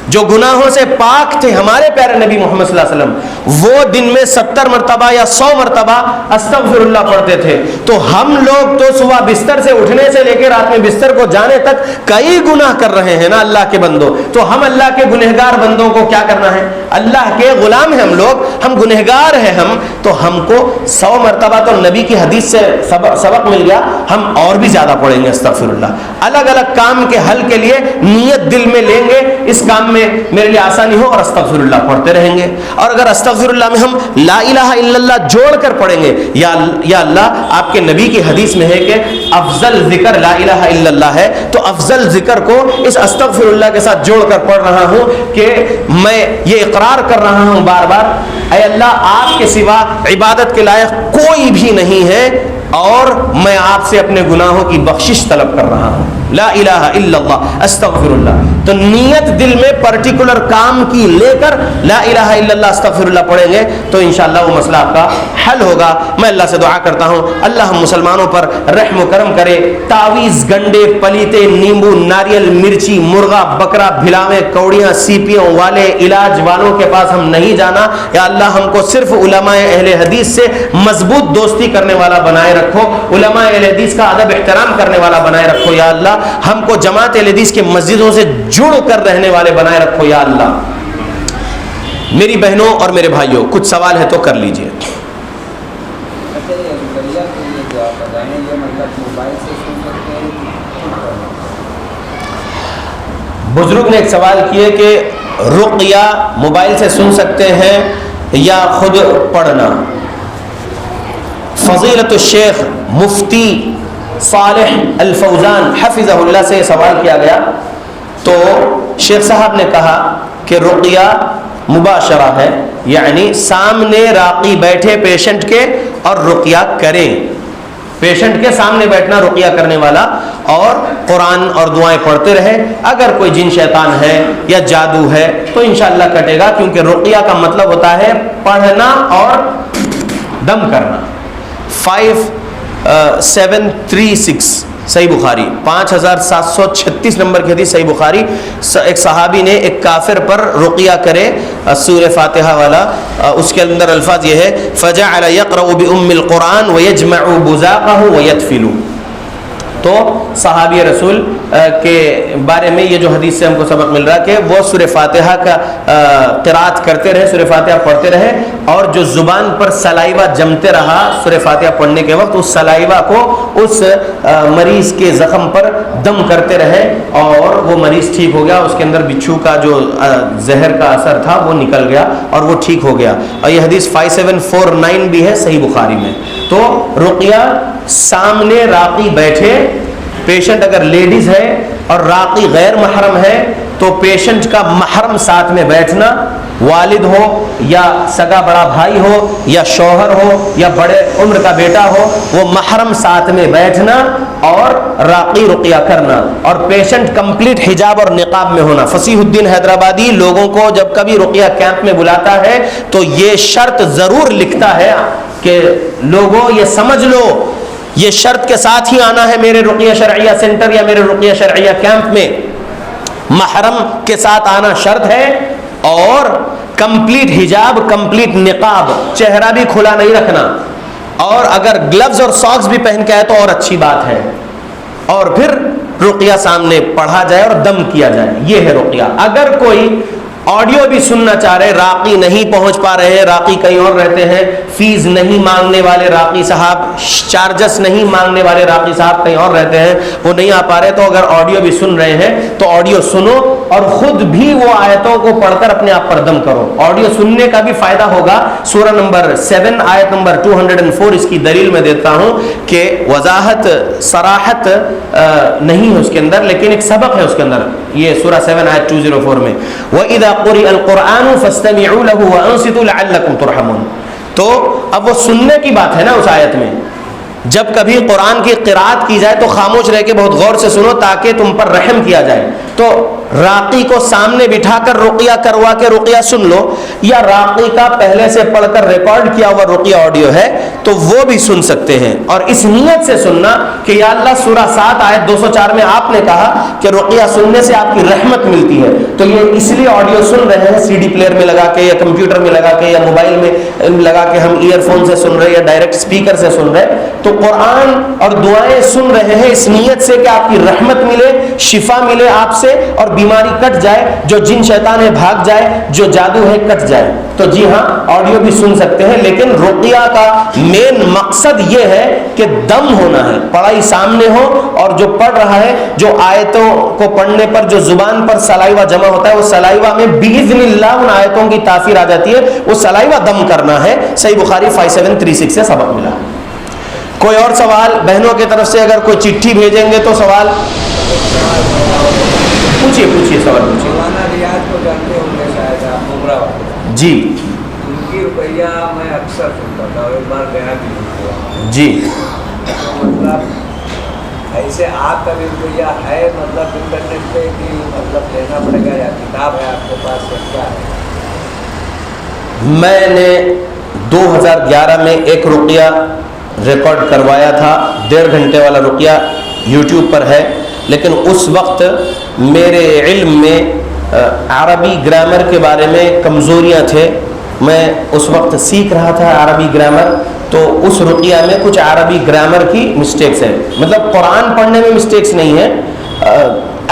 جو گناہوں سے پاک تھے، ہمارے پیارے نبی محمد صلی اللہ علیہ وسلم، وہ دن میں 70 مرتبہ یا 100 مرتبہ استغفر اللہ پڑھتے تھے. تو ہم لوگ تو صبح بستر سے اٹھنے سے لے کے رات میں بستر کو جانے تک کئی گناہ کر رہے ہیں نا اللہ کے بندوں. تو ہم اللہ کے گنہگار بندوں کو کیا کرنا ہے؟ اللہ کے غلام ہیں ہم لوگ، ہم گنہگار ہیں ہم، تو ہم کو 100 مرتبہ تو نبی کی حدیث سے سبق مل گیا، ہم اور بھی زیادہ پڑھیں گے استغفر اللہ. الگ الگ کام کے حل کے لیے نیت دل میں لیں گے، اس کام میں میرے لیے آسانی ہو، اور استغفر اللہ پڑھتے رہیں گے. اور اگر استغفر اللہ میں ہم لا الہ الا اللہ جوڑ کر پڑھیں گے، یا اللہ آپ کے نبی کی حدیث میں ہے کہ افضل ذکر لا الہ الا اللہ ہے، تو افضل ذکر کو اس استغفر اللہ کے ساتھ جوڑ کر پڑھ رہا ہوں کہ میں یہ اقرار کر رہا ہوں بار بار، اے اللہ آپ کے سوا عبادت کے لائق کوئی بھی نہیں ہے، اور میں آپ سے اپنے گناہوں کی بخشش طلب کر رہا ہوں. لا الہ الا اللہ استغفر اللہ. تو نیت دل میں پرٹیکولر کام کی لے کر لا الہ الا اللہ استغفر اللہ پڑھیں گے تو انشاءاللہ وہ مسئلہ آپ کا حل ہوگا. میں اللہ سے دعا کرتا ہوں اللہ ہم مسلمانوں پر رحم و کرم کرے. تعویذ، گنڈے، پلیتے، نیمبو، ناریل، مرچی، مرغا، بکرا، بھلاویں، کوڑیاں، سیپیوں والے علاج والوں کے پاس ہم نہیں جانا. یا اللہ ہم کو صرف علماء اہل حدیث سے مضبوط دوستی کرنے والا بنائے رکھو، علماء اہل حدیث کا ادب احترام کرنے والا بنائے رکھو. یا اللہ ہم کو جماعت اہل حدیث کے مسجدوں سے جڑ کر رہنے والے بنائے رکھو. یا اللہ میری بہنوں اور میرے بھائیوں کچھ سوال ہے تو کر لیجئے. بزرگ نے ایک سوال کیے کہ رقیہ موبائل سے سن سکتے ہیں یا خود پڑھنا. فضیلت الشیخ مفتی صالح الفوزان حفظہ اللہ سے سوال کیا گیا تو شیخ صاحب نے کہا کہ رقیہ مباشرہ ہے، یعنی سامنے راقی بیٹھے پیشنٹ کے اور رقیہ کریں. پیشنٹ کے سامنے بیٹھنا رقیہ کرنے والا اور قرآن اور دعائیں پڑھتے رہے. اگر کوئی جن شیطان ہے یا جادو ہے تو انشاءاللہ کٹے گا، کیونکہ رقیہ کا مطلب ہوتا ہے پڑھنا اور دم کرنا. 5736 صحیح بخاری 5736 نمبر کی حدیث صحیح بخاری. ایک صحابی نے ایک کافر پر رقیہ کرے سورہ فاتحہ والا، اس کے اندر الفاظ یہ ہے فجعل يقرأ بأم القرآن ويجمع بزاقه ويدفل. تو صحابی رسول کے بارے میں یہ جو حدیث سے ہم کو سبق مل رہا ہے کہ وہ سورہ فاتحہ کا قرات کرتے رہے، سورہ فاتحہ پڑھتے رہے، اور جو زبان پر سلائیوا جمتے رہا سورہ فاتحہ پڑھنے کے وقت، اس سلائیوا کو اس مریض کے زخم پر دم کرتے رہے اور وہ مریض ٹھیک ہو گیا. اس کے اندر بچھو کا جو زہر کا اثر تھا وہ نکل گیا اور وہ ٹھیک ہو گیا. اور یہ حدیث 5749 بھی ہے صحیح بخاری میں. تو رقیہ سامنے راقی بیٹھے، پیشنٹ اگر لیڈیز ہے اور راقی غیر محرم ہے تو پیشنٹ کا محرم ساتھ میں بیٹھنا، والد ہو یا سگا بڑا بھائی ہو یا شوہر ہو یا بڑے عمر کا بیٹا ہو، وہ محرم ساتھ میں بیٹھنا اور راقی رقیہ کرنا، اور پیشنٹ کمپلیٹ حجاب اور نقاب میں ہونا. فصیح الدین حیدرآبادی لوگوں کو جب کبھی رقیہ کیمپ میں بلاتا ہے تو یہ شرط ضرور لکھتا ہے کہ لوگوں یہ سمجھ لو یہ شرط کے ساتھ ہی آنا ہے میرے رقیہ شرعیہ سینٹر یا میرے رقیہ شرعیہ کیمپ میں. محرم کے ساتھ آنا شرط ہے اور کمپلیٹ حجاب، کمپلیٹ نقاب، چہرہ بھی کھلا نہیں رکھنا، اور اگر گلوز اور ساکس بھی پہن کے آئے تو اور اچھی بات ہے. اور پھر رقیہ سامنے پڑھا جائے اور دم کیا جائے، یہ ہے رقیہ. اگر کوئی آڈیو بھی سننا چاہ رہے، راقی نہیں پہنچ پا رہے ہیں، راقی کہیں اور رہتے ہیں، فیس نہیں مانگنے والے راقی صاحب، چارجز نہیں مانگنے والے راقی صاحب کہیں اور رہتے ہیں، وہ نہیں آ پا رہے، تو اگر آڈیو بھی سن رہے ہیں تو آڈیو سنو اور خود بھی وہ آیتوں کو پڑھ کر اپنے آپ پر دم کرو. آڈیو سننے کا بھی فائدہ ہوگا. سورہ نمبر 7 آیت نمبر 204 اس کی دلیل میں دیتا ہوں کہ وضاحت صراحت نہیں ہے اس کے اندر، لیکن ایک سبق ہے اس کے اندر. یہ سورہ 7 آیت 204 میں وَإِذَا قُرِئَ الْقُرْآنُ فَاسْتَمِعُوا لَهُ وَأَنصِتُوا لَعَلَّكُمْ تُرْحَمُونَ. تو اب وہ سننے کی بات ہے نا اس آیت میں. جب کبھی قرآن کی قرات کی جائے تو خاموش رہ کے بہت غور سے سنو تاکہ تم پر رحم کیا جائے. تو راقی کو سامنے بٹھا کر رقیہ کروا کے رقیہ سن لو، یا راقی کا پہلے سے پڑھ کر ریکارڈ کیا ہوا رقیہ آڈیو ہے تو وہ بھی سن سکتے ہیں. اور اس نیت سے سننا کہ یا اللہ سورہ 7 آیت 204 میں آپ نے کہا کہ رقیہ سننے سے آپ کی رحمت ملتی ہے، تو یہ اس لیے آڈیو سن رہے ہیں CD پلیئر میں لگا کے یا کمپیوٹر میں لگا کے یا موبائل میں لگا کے، ہم ایئر فون سے سن رہے یا ڈائریکٹ اسپیکر سے سن رہے، تو قرآن اور دعائیں سن رہے ہیں اس نیت سے کہ آپ کی رحمت ملے، شفا ملے آپ سے، اور بیماری کٹ جائے، جو جن شیطان ہے بھاگ جائے، جو جادو ہے کٹ جائے. تو جی ہاں آڈیو بھی سن سکتے ہیں، لیکن رقیہ کا مین مقصد یہ ہے کہ دم ہونا ہے، پڑھائی سامنے ہو، اور جو پڑھ رہا ہے جو آیتوں کو پڑھنے پر جو زبان پر سلائیوا جمع ہوتا ہے وہ سلائیوا میں باذن اللہ ان آیتوں کی تاثیر آ جاتی ہے، وہ سلائیوا دم کرنا ہے. صحیح بخاری 5736 سے سبق ملا. کوئی اور سوال بہنوں کی طرف سے؟ اگر کوئی چٹھی بھیجیں گے تو سوال پوچھیے سوال پوچھیے. ریاض کو جانتے ہوں گے شاید آپ، عمرہ والے جی، ان کی رقیہ میں اکثر سنتا تھا اور ایک بار گیا بھی ہوا. جی مطلب ایسے آپ کا بھی رویہ ہے مطلب انٹرنیٹ پہ کہ مطلب لینا پڑے گا یا کتاب ہے آپ کے پاس یا کیا ہے؟ میں نے 2011 میں ایک رقیہ ریکارڈ کروایا تھا، 1.5 گھنٹے والا رقیہ یوٹیوب پر ہے، لیکن اس وقت میرے علم میں عربی گرامر کے بارے میں کمزوریاں تھے. میں اس وقت سیکھ رہا تھا عربی گرامر، تو اس رقیہ میں کچھ عربی گرامر کی مسٹیکس ہیں. مطلب قرآن پڑھنے میں مسٹیکس نہیں ہے،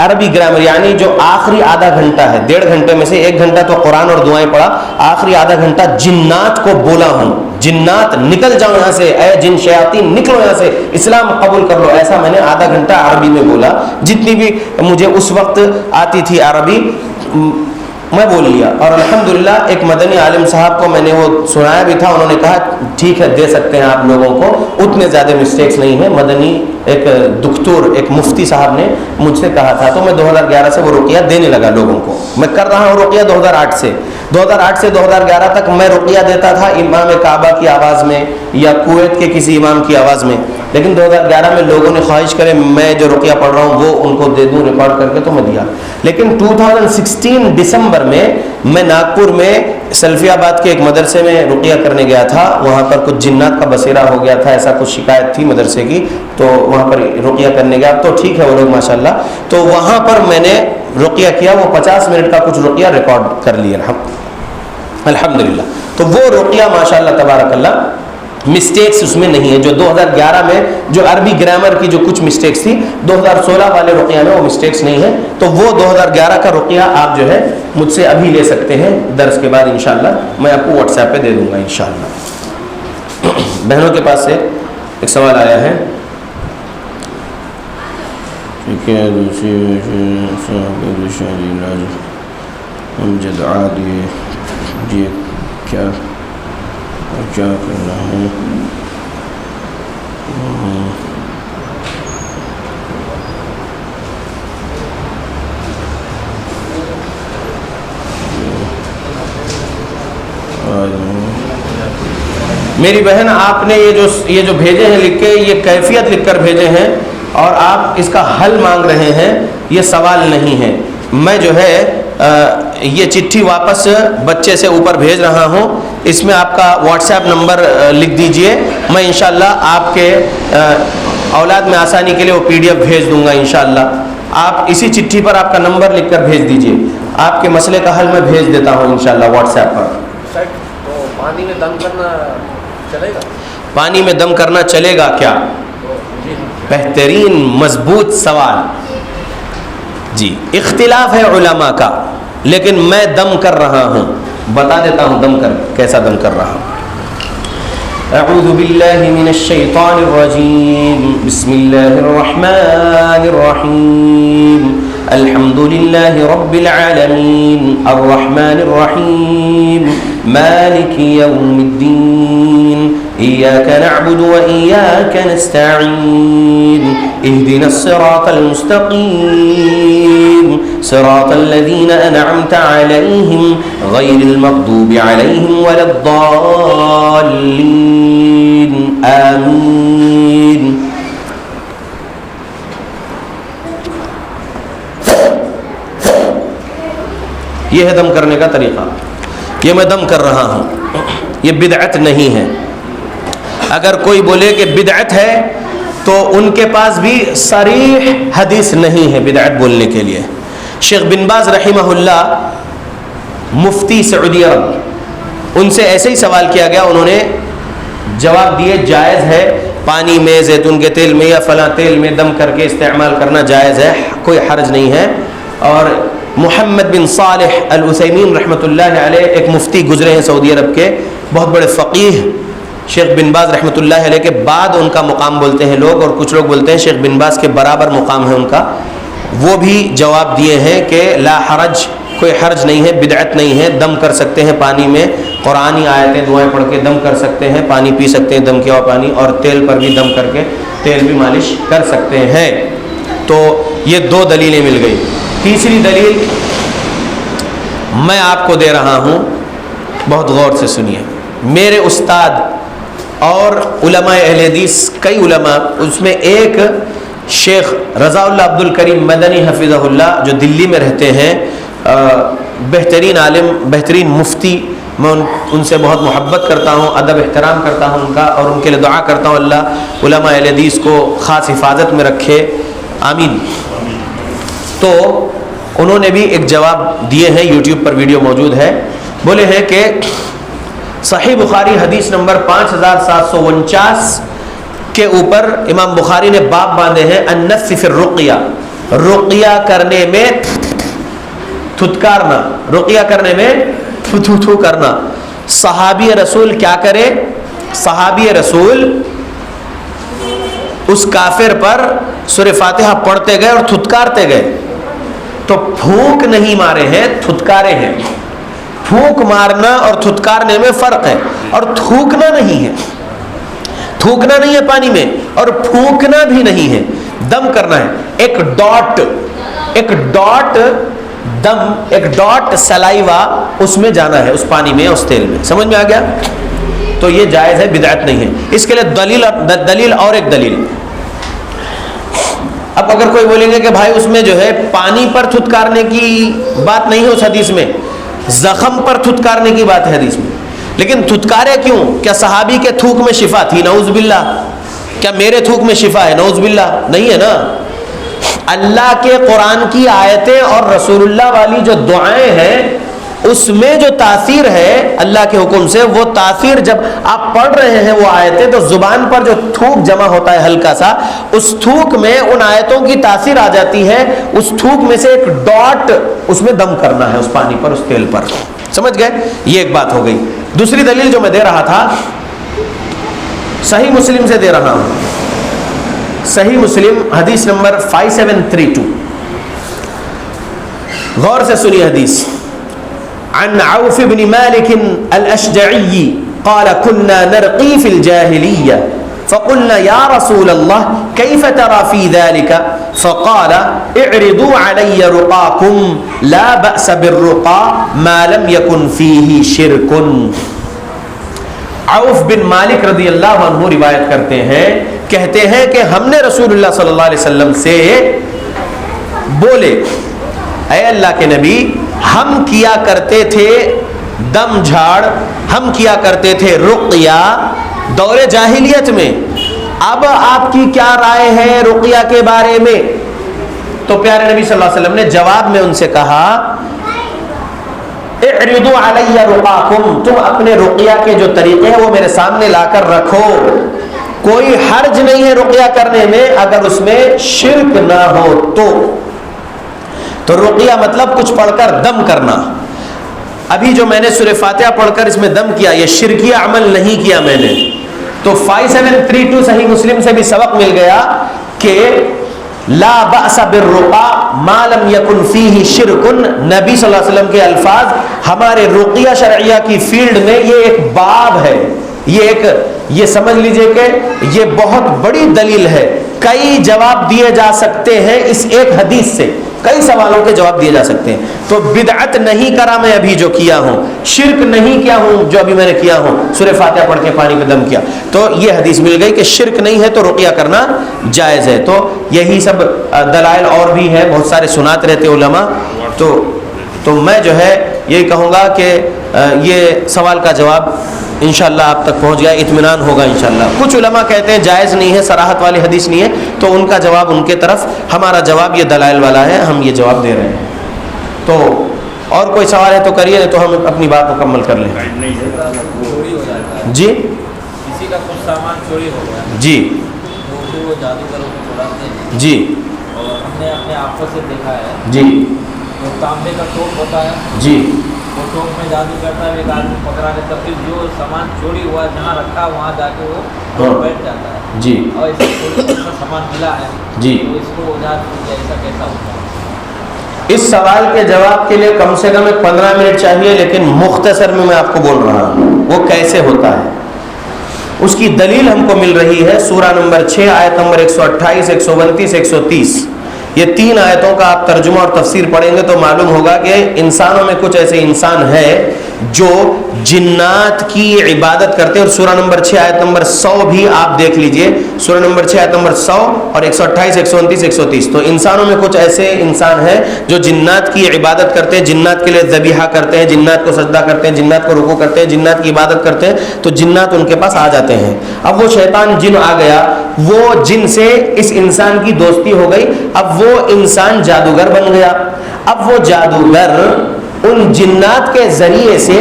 عربی گرامر یعنی جو آخری آدھا گھنٹہ ہے، 1.5 گھنٹے میں سے 1 گھنٹہ تو قرآن اور دعائیں پڑھا، آخری آدھا گھنٹہ جنات کو بولا ہوں، جنات نکل جاؤ یہاں سے، اے جن شیاطین نکلو یہاں سے، اسلام قبول کر لو، ایسا میں نے آدھا گھنٹہ عربی میں بولا. جتنی بھی مجھے اس وقت آتی تھی عربی میں بول لیا. اور الحمدللہ ایک مدنی عالم صاحب کو میں نے وہ سنایا بھی تھا، انہوں نے کہا ٹھیک ہے دے سکتے ہیں آپ لوگوں کو، اتنے زیادہ مسٹیکس نہیں ہیں. مدنی ایک دکتور ایک مفتی صاحب نے مجھ سے کہا تھا، تو میں 2011 سے وہ رقیہ دینے لگا لوگوں کو. میں کر رہا ہوں رقیہ 2008 سے 2011 تک میں رقیہ دیتا تھا امام کعبہ کی آواز میں یا کویت کے کسی امام کی آواز میں. لیکن 2011 میں لوگوں نے خواہش کرے میں جو رقیہ پڑھ رہا ہوں وہ ان کو دے دوں ریکارڈ کر کے، تو میں دیا. لیکن 2016 دسمبر میں ناگپور میں سلفی آباد کے ایک مدرسے میں رقیہ کرنے گیا تھا. وہاں پر کچھ جنات کا بسیرا ہو گیا تھا، ایسا کچھ شکایت تھی مدرسے کی، تو وہاں پر رقیہ کرنے گیا. تو ٹھیک ہے وہ لوگ ماشاءاللہ، تو وہاں پر میں نے رقیہ کیا، وہ 50 منٹ کا کچھ رقیہ ریکارڈ کر لیا الحمدللہ. تو وہ رقیہ ماشاءاللہ تبارک اللہ مسٹیکس اس میں نہیں ہے. جو 2011 میں جو عربی گرامر کی جو کچھ مسٹیکس تھی، 2016 والے رقیہ میں وہ مسٹیکس نہیں ہے. تو وہ 2011 کا رقیہ آپ جو ہے مجھ سے ابھی لے سکتے ہیں درس کے بعد انشاءاللہ. میں آپ کو واٹس ایپ پہ دے دوں گا انشاءاللہ. بہنوں کے پاس سے ایک سوال آیا ہے. جی کیا کرنا ہے؟ میری بہن آپ نے یہ جو بھیجے ہیں لکھ کے، یہ کیفیت لکھ کر بھیجے ہیں اور آپ اس کا حل مانگ رہے ہیں، یہ سوال نہیں ہے. میں جو ہے یہ چٹھی واپس بچے سے اوپر بھیج رہا ہوں، اس میں آپ کا واٹس ایپ نمبر لکھ دیجئے. میں انشاءاللہ آپ کے اولاد میں آسانی کے لیے وہ PDF بھیج دوں گا انشاءاللہ. آپ اسی چٹھی پر آپ کا نمبر لکھ کر بھیج دیجئے، آپ کے مسئلے کا حل میں بھیج دیتا ہوں انشاءاللہ واٹس ایپ پر. تو پانی میں دم کرنا چلے گا؟ پانی میں دم کرنا چلے گا کیا؟ بہترین مضبوط سوال. جی اختلاف ہے علماء کا، لیکن میں دم کر رہا ہوں، بتا دیتا ہوں دم کر کیسا دم کر رہا ہوں. اعوذ باللہ من الشیطان الرجیم، بسم اللہ الرحمن الرحیم، الحمد للہ رب العالمین، الرحمن الرحیم، مالک یوم الدین، إياك نعبد وإياك نستعين، اهدنا الصراط المستقيم، صراط الذين أنعمت عليهم غير المغضوب عليهم ولا الضالين، آمين. یہ ہے دم کرنے کا طریقہ. یہ میں دم کر رہا ہوں، یہ بدعت نہیں ہے. اگر کوئی بولے کہ بدعت ہے تو ان کے پاس بھی صریح حدیث نہیں ہے بدعت بولنے کے لیے. شیخ بن باز رحمہ اللہ مفتی سعودی عرب، ان سے ایسے ہی سوال کیا گیا، انہوں نے جواب دیے جائز ہے، پانی میں زیتون کے تیل میں یا فلاں تیل میں دم کر کے استعمال کرنا جائز ہے، کوئی حرج نہیں ہے. اور محمد بن صالح العثیمین رحمۃ اللہ علیہ ایک مفتی گزرے ہیں سعودی عرب کے، بہت بڑے فقیہ. شیخ بن باز رحمۃ اللہ علیہ کے بعد ان کا مقام بولتے ہیں لوگ، اور کچھ لوگ بولتے ہیں شیخ بن باز کے برابر مقام ہے ان کا. وہ بھی جواب دیے ہیں کہ لا حرج، کوئی حرج نہیں ہے، بدعت نہیں ہے، دم کر سکتے ہیں پانی میں، قرآنی آیتیں دعائیں پڑھ کے دم کر سکتے ہیں، پانی پی سکتے ہیں دم کیا ہوا پانی، اور تیل پر بھی دم کر کے تیل بھی مالش کر سکتے ہیں. تو یہ 2 دلیلیں مل گئی. تیسری دلیل میں آپ کو دے رہا ہوں، بہت غور سے سنیے. میرے استاد اور علماء اہل حدیث کئی علماء، اس میں ایک شیخ رضا اللہ عبد الکریم مدنی حفظہ اللہ جو دلی میں رہتے ہیں، بہترین عالم، بہترین مفتی، میں ان سے بہت محبت کرتا ہوں، ادب احترام کرتا ہوں ان کا، اور ان کے لیے دعا کرتا ہوں اللہ علماء اہل حدیث کو خاص حفاظت میں رکھے، آمین۔ تو انہوں نے بھی ایک جواب دیے ہیں، یوٹیوب پر ویڈیو موجود ہے۔ بولے ہیں کہ صحیح بخاری حدیث نمبر 5749 کے اوپر امام بخاری نے باب باندھے ہیں النفس فی الرقیہ، رقیہ کرنے میں تھتکارنا، رقیہ کرنے میں تھو تھو کرنا۔ صحابی رسول کیا کرے؟ صحابی رسول اس کافر پر سورہ فاتحہ پڑھتے گئے اور تھتکارتے گئے، تو پھونک نہیں مارے ہیں، تھتکارے ہیں۔ پھونک مارنا اور تھتکارنے میں فرق ہے، اور تھوکنا نہیں ہے، تھوکنا نہیں ہے پانی میں، اور پھونکنا بھی نہیں ہے، دم کرنا ہے۔ ایک ڈاٹ دم، ایک ڈاٹ سلائیوا اس میں جانا ہے، اس پانی میں، اس تیل میں، سمجھ میں آ گیا؟ تو یہ جائز ہے، بدعت نہیں ہے۔ اس کے لیے دلیل اور ایک دلیل۔ اب اگر کوئی بولیں گے کہ بھائی اس میں جو ہے پانی پر تھتکارنے کی بات نہیں ہے اس حدیث میں، زخم پر تھتکارنے کی بات ہے حدیث میں، لیکن تھتکارے کیوں؟ کیا صحابی کے تھوک میں شفا تھی؟ نعوذ باللہ۔ کیا میرے تھوک میں شفا ہے؟ نعوذ باللہ، نہیں ہے نا۔ اللہ کے قرآن کی آیتیں اور رسول اللہ والی جو دعائیں ہیں، اس میں جو تاثیر ہے اللہ کے حکم سے، وہ تاثیر جب آپ پڑھ رہے ہیں وہ آیتیں، تو زبان پر جو تھوک جمع ہوتا ہے ہلکا سا، اس تھوک میں ان آیتوں کی تاثیر آ جاتی ہے، اس تھوک میں سے ایک ڈاٹ اس میں دم کرنا ہے، اس پانی پر، اس تیل پر، سمجھ گئے؟ یہ ایک بات ہو گئی۔ دوسری دلیل جو میں دے رہا تھا، صحیح مسلم سے دے رہا ہوں، صحیح مسلم حدیث نمبر 5732، غور سے سنی حدیث۔ عن عوف بن مالك الأشجعي قال كنا نرقي في الجاهلية فقلنا يا رسول الله كيف ترى في ذلك فقال اعرضوا علي رقاكم لا بأس بالرقى ما لم يكن فيه شرك۔ عوف بن مالک رضی اللہ عنہ روایت کرتے ہیں، کہتے ہیں کہ ہم نے رسول اللہ صلی اللہ علیہ وسلم سے بولے، اے اللہ کے نبی، ہم کیا کرتے تھے دم جھاڑ، ہم کیا کرتے تھے رقیہ دور جاہلیت میں، اب آپ کی کیا رائے ہے رقیہ کے بارے میں؟ تو پیارے نبی صلی اللہ علیہ وسلم نے جواب میں ان سے کہا، اعرضوا علی رقاکم، تم اپنے رقیہ کے جو طریقے ہیں وہ میرے سامنے لا کر رکھو، کوئی حرج نہیں ہے رقیہ کرنے میں اگر اس میں شرک نہ ہو تو رقیہ مطلب کچھ پڑھ کر دم کرنا۔ ابھی جو میں نے سورہ فاتحہ پڑھ کر اس میں دم کیا، یہ شرکیہ عمل نہیں کیا میں نے۔ تو 5732 صحیح مسلم سے بھی سبق مل گیا کہ لا بأس بالرقى ما لم يكن فيه شرك، نبی صلی اللہ علیہ وسلم کے الفاظ ہمارے رقیہ شرعیہ کی فیلڈ میں یہ ایک باب ہے، یہ سمجھ لیجئے کہ یہ بہت بڑی دلیل ہے۔ کئی جواب دیے جا سکتے ہیں اس ایک حدیث سے، کئی سوالوں کے جواب دیے جا سکتے ہیں۔ تو بدعت نہیں کرا میں ابھی جو کیا ہوں، شرک نہیں کیا ہوں جو ابھی میں نے کیا ہوں، سورہ فاتحہ پڑھ کے پانی پہ دم کیا، تو یہ حدیث مل گئی کہ شرک نہیں ہے تو رقیہ کرنا جائز ہے۔ تو یہی سب دلائل اور بھی ہے، بہت سارے سناتے رہتے علماء۔ تو میں جو ہے یہی کہوں گا کہ یہ سوال کا جواب انشاءاللہ آپ تک پہنچ گیا، اطمینان ہوگا انشاءاللہ۔ کچھ علماء کہتے ہیں جائز نہیں ہے، صراحت والی حدیث نہیں ہے، تو ان کا جواب ان کے طرف، ہمارا جواب یہ دلائل والا ہے، ہم یہ جواب دے رہے ہیں۔ تو اور کوئی سوال ہے تو کریے، تو ہم اپنی بات مکمل کر لیں۔ جی کسی کا کچھ سامان چوری ہو گیا، جی تو پھر وہ جادوگروں کو بلاتے ہیں، جی اور ہم نے اپنے آنکھوں سے دیکھا ہے، جی تو تانبے کا ٹوپ ہوتا ہے، جی وہ ٹوپ میں جادو کرتا ہے، ایک آدمی پکڑا لیتا ہے، پھر جو سامان چوری ہوا ہے جہاں رکھا وہاں جا کے وہ بیٹھ جاتا ہے، جی اور اس کو سامان ملا ہے، جی۔ تو اس کو اوجھا ایسا کیسا ہوتا ہے؟ اس سوال کے جواب کے لیے کم سے کم 15 منٹ چاہیے، لیکن مختصر میں آپ کو بول رہا ہوں وہ کیسے ہوتا ہے۔ اس کی دلیل ہم کو مل رہی ہے سورہ نمبر 6 آیت نمبر 128 129 130، یہ 3 آیتوں کا آپ ترجمہ اور تفسیر پڑھیں گے تو معلوم ہوگا کہ انسانوں میں کچھ ایسے انسان ہیں جو جنات کی عبادت کرتے ہیں. اور سورہ نمبر 6 آیت نمبر 100 بھی آپ دیکھ لیجئے, سورہ نمبر 6 آیت نمبر 100 اور 128 129 130. تو انسانوں میں کچھ ایسے انسان ہیں جو جنات کی عبادت کرتے ہیں, جنات کے لیے ذبیحہ کرتے ہیں, جنات کو سجدہ کرتے ہیں, جنات کو رکوع کرتے ہیں, جنات کی عبادت کرتے ہیں, تو جنات ان کے پاس آ جاتے ہیں. اب وہ شیطان جن آ گیا, وہ جن سے اس انسان کی دوستی ہو گئی, اب وہ انسان جادوگر بن گیا. اب وہ جادوگر ان جنات کے ذریعے سے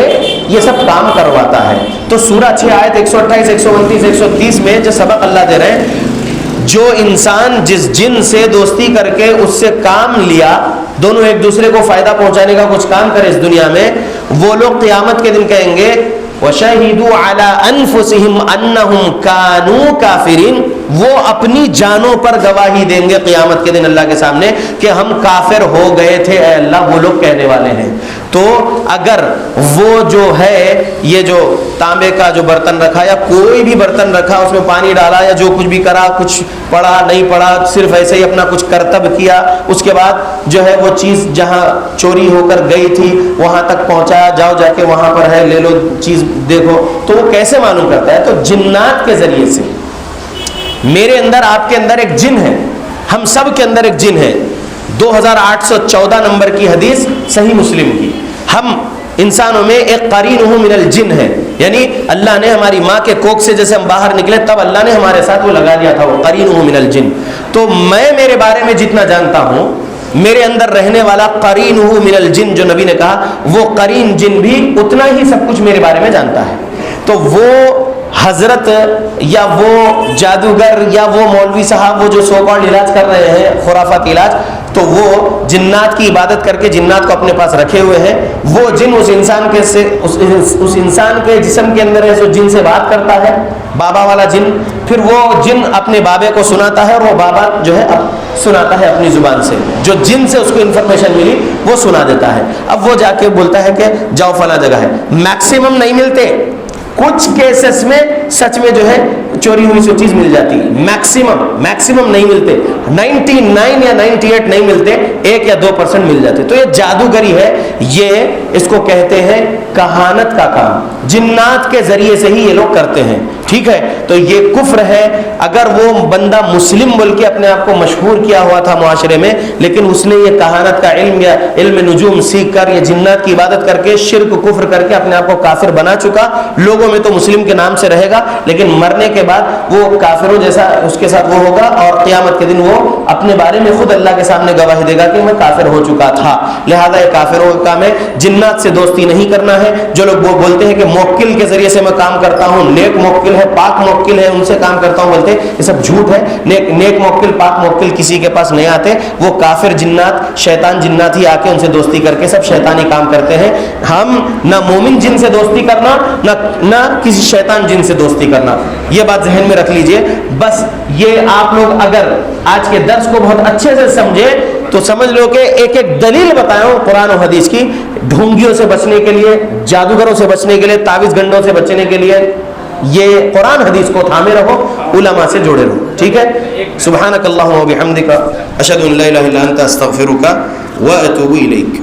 یہ سب کام کرواتا ہے. تو سورہ 6 آیت 128 129 130 میں جو سبق اللہ دے رہے ہیں, جو انسان جس جن سے دوستی کر کے اس سے کام لیا, دونوں ایک دوسرے کو فائدہ پہنچانے کا کچھ کام کرے اس دنیا میں, وہ لوگ قیامت کے دن کہیں گے وَشَهِدُوا عَلَىٰ أَنفُسِهِمْ أَنَّهُمْ كَانُوا كَافِرِينَ. وہ اپنی جانوں پر گواہی دیں گے قیامت کے دن اللہ کے سامنے کہ ہم کافر ہو گئے تھے اے اللہ, وہ لوگ کہنے والے ہیں. تو اگر وہ جو ہے یہ جو تانبے کا جو برتن رکھا یا کوئی بھی برتن رکھا, اس میں پانی ڈالا یا جو کچھ بھی کرا, کچھ پڑھا نہیں پڑھا, صرف ایسے ہی اپنا کچھ کرتب کیا, اس کے بعد جو ہے وہ چیز جہاں چوری ہو کر گئی تھی وہاں تک پہنچایا, جاؤ جا کے وہاں پر ہے لے لو چیز دیکھو, تو وہ کیسے معلوم کرتا ہے؟ تو جنات کے ذریعے سے. میرے اندر آپ کے اندر ایک جن ہے, ہم سب کے اندر ایک جن ہے. 2814 نمبر کی حدیث صحیح مسلم کی, ہم انسانوں میں ایک قرینہ من الجن ہے, یعنی اللہ نے ہماری ماں کے کوکھ سے جیسے ہم باہر نکلے تب اللہ نے ہمارے ساتھ وہ لگا دیا تھا, وہ قرینہ من الجن. تو میں میرے بارے میں جتنا جانتا ہوں, میرے اندر رہنے والا قرینہ من الجن جو نبی نے کہا, وہ قرین جن بھی اتنا ہی سب کچھ میرے بارے میں جانتا ہے. تو وہ حضرت یا وہ جادوگر یا وہ مولوی صاحب وہ جو سو کالڈ علاج کر رہے ہیں, خرافات علاج, تو وہ جنات کی عبادت کر کے جنات کو اپنے پاس رکھے ہوئے ہیں. وہ جن اس انسان کے سے اس انسان کے جسم کے اندر ہے, جو جن سے بات کرتا ہے, بابا والا جن, پھر وہ جن اپنے بابے کو سناتا ہے اور وہ بابا جو ہے سناتا ہے اپنی زبان سے, جو جن سے اس کو انفارمیشن ملی وہ سنا دیتا ہے. اب وہ جا کے بولتا ہے کہ جاؤ فلاں جگہ ہے. میکسیمم نہیں ملتے, کچھ کیسز میں سچ میں جو ہے چوری ہوئی سو چیز مل جاتی ہے, میکسیمم نہیں ملتے, 99 یا 98 نہیں ملتے, 1 یا 2% مل جاتے. تو یہ جادوگری ہے, یہ اس کو کہتے ہیں کہانت کا کام, جنات کے ذریعے سے ہی یہ لوگ کرتے ہیں. ٹھیک ہے, تو یہ کفر ہے. اگر وہ بندہ مسلم بول کے اپنے آپ کو مشہور کیا ہوا تھا معاشرے میں, لیکن اس نے یہ کہانت کا علم یا علم نجوم سیکھ کر یا جنات کی عبادت کر کے شرک کفر کر کے اپنے آپ کو کافر بنا چکا, لوگوں میں تو مسلم کے نام سے رہے گا, لیکن مرنے کے بعد وہ کافروں جیسا اس کے ساتھ وہ ہوگا, اور قیامت کے دن وہ اپنے بارے میں خود اللہ کے سامنے گواہی دے گا کہ میں کافر ہو چکا تھا. لہذا یہ کافروں کا کام ہے. جنات سے دوستی نہیں کرنا ہے. جو لوگ وہ بولتے ہیں کہ موکل کے ذریعے سے میں کام کرتا ہوں, نیک موکل ہے, پاک موکل ہے, ان سے کام کرتا ہوں, بولتے ہیں یہ سب جھوٹ ہے. نیک موکل پاک موکل کسی کے پاس نہیں آتے, وہ کافر جنات شیطان جنات ہی آ کے ان سے دوستی کر کے سب شیطانی کام کرتے ہیں. ہم نہ مومن جن سے دوستی کرنا, نہ کسی شیطان جن سے دوستی کرنا. یہ بات ذہن میں رکھ لیجئے. بس یہ آپ لوگ اگر آج کے درس کو بہت اچھے سے سمجھے تو سمجھ لو کہ ایک ایک دلیل بتایا ہوں قرآن و حدیث کی, ڈھونگیوں سے بچنے کے لیے, جادوگروں سے بچنے کے لیے, تعویذ گنڈوں سے بچنے کے لیے. یہ قرآن حدیث کو تھامے رہو, علماء سے جوڑے رہو. ٹھیک ہے, سبحانک اللہم و بحمدک, اشہد ان لا الہ الا انت, استغفرک و اتوب الیک.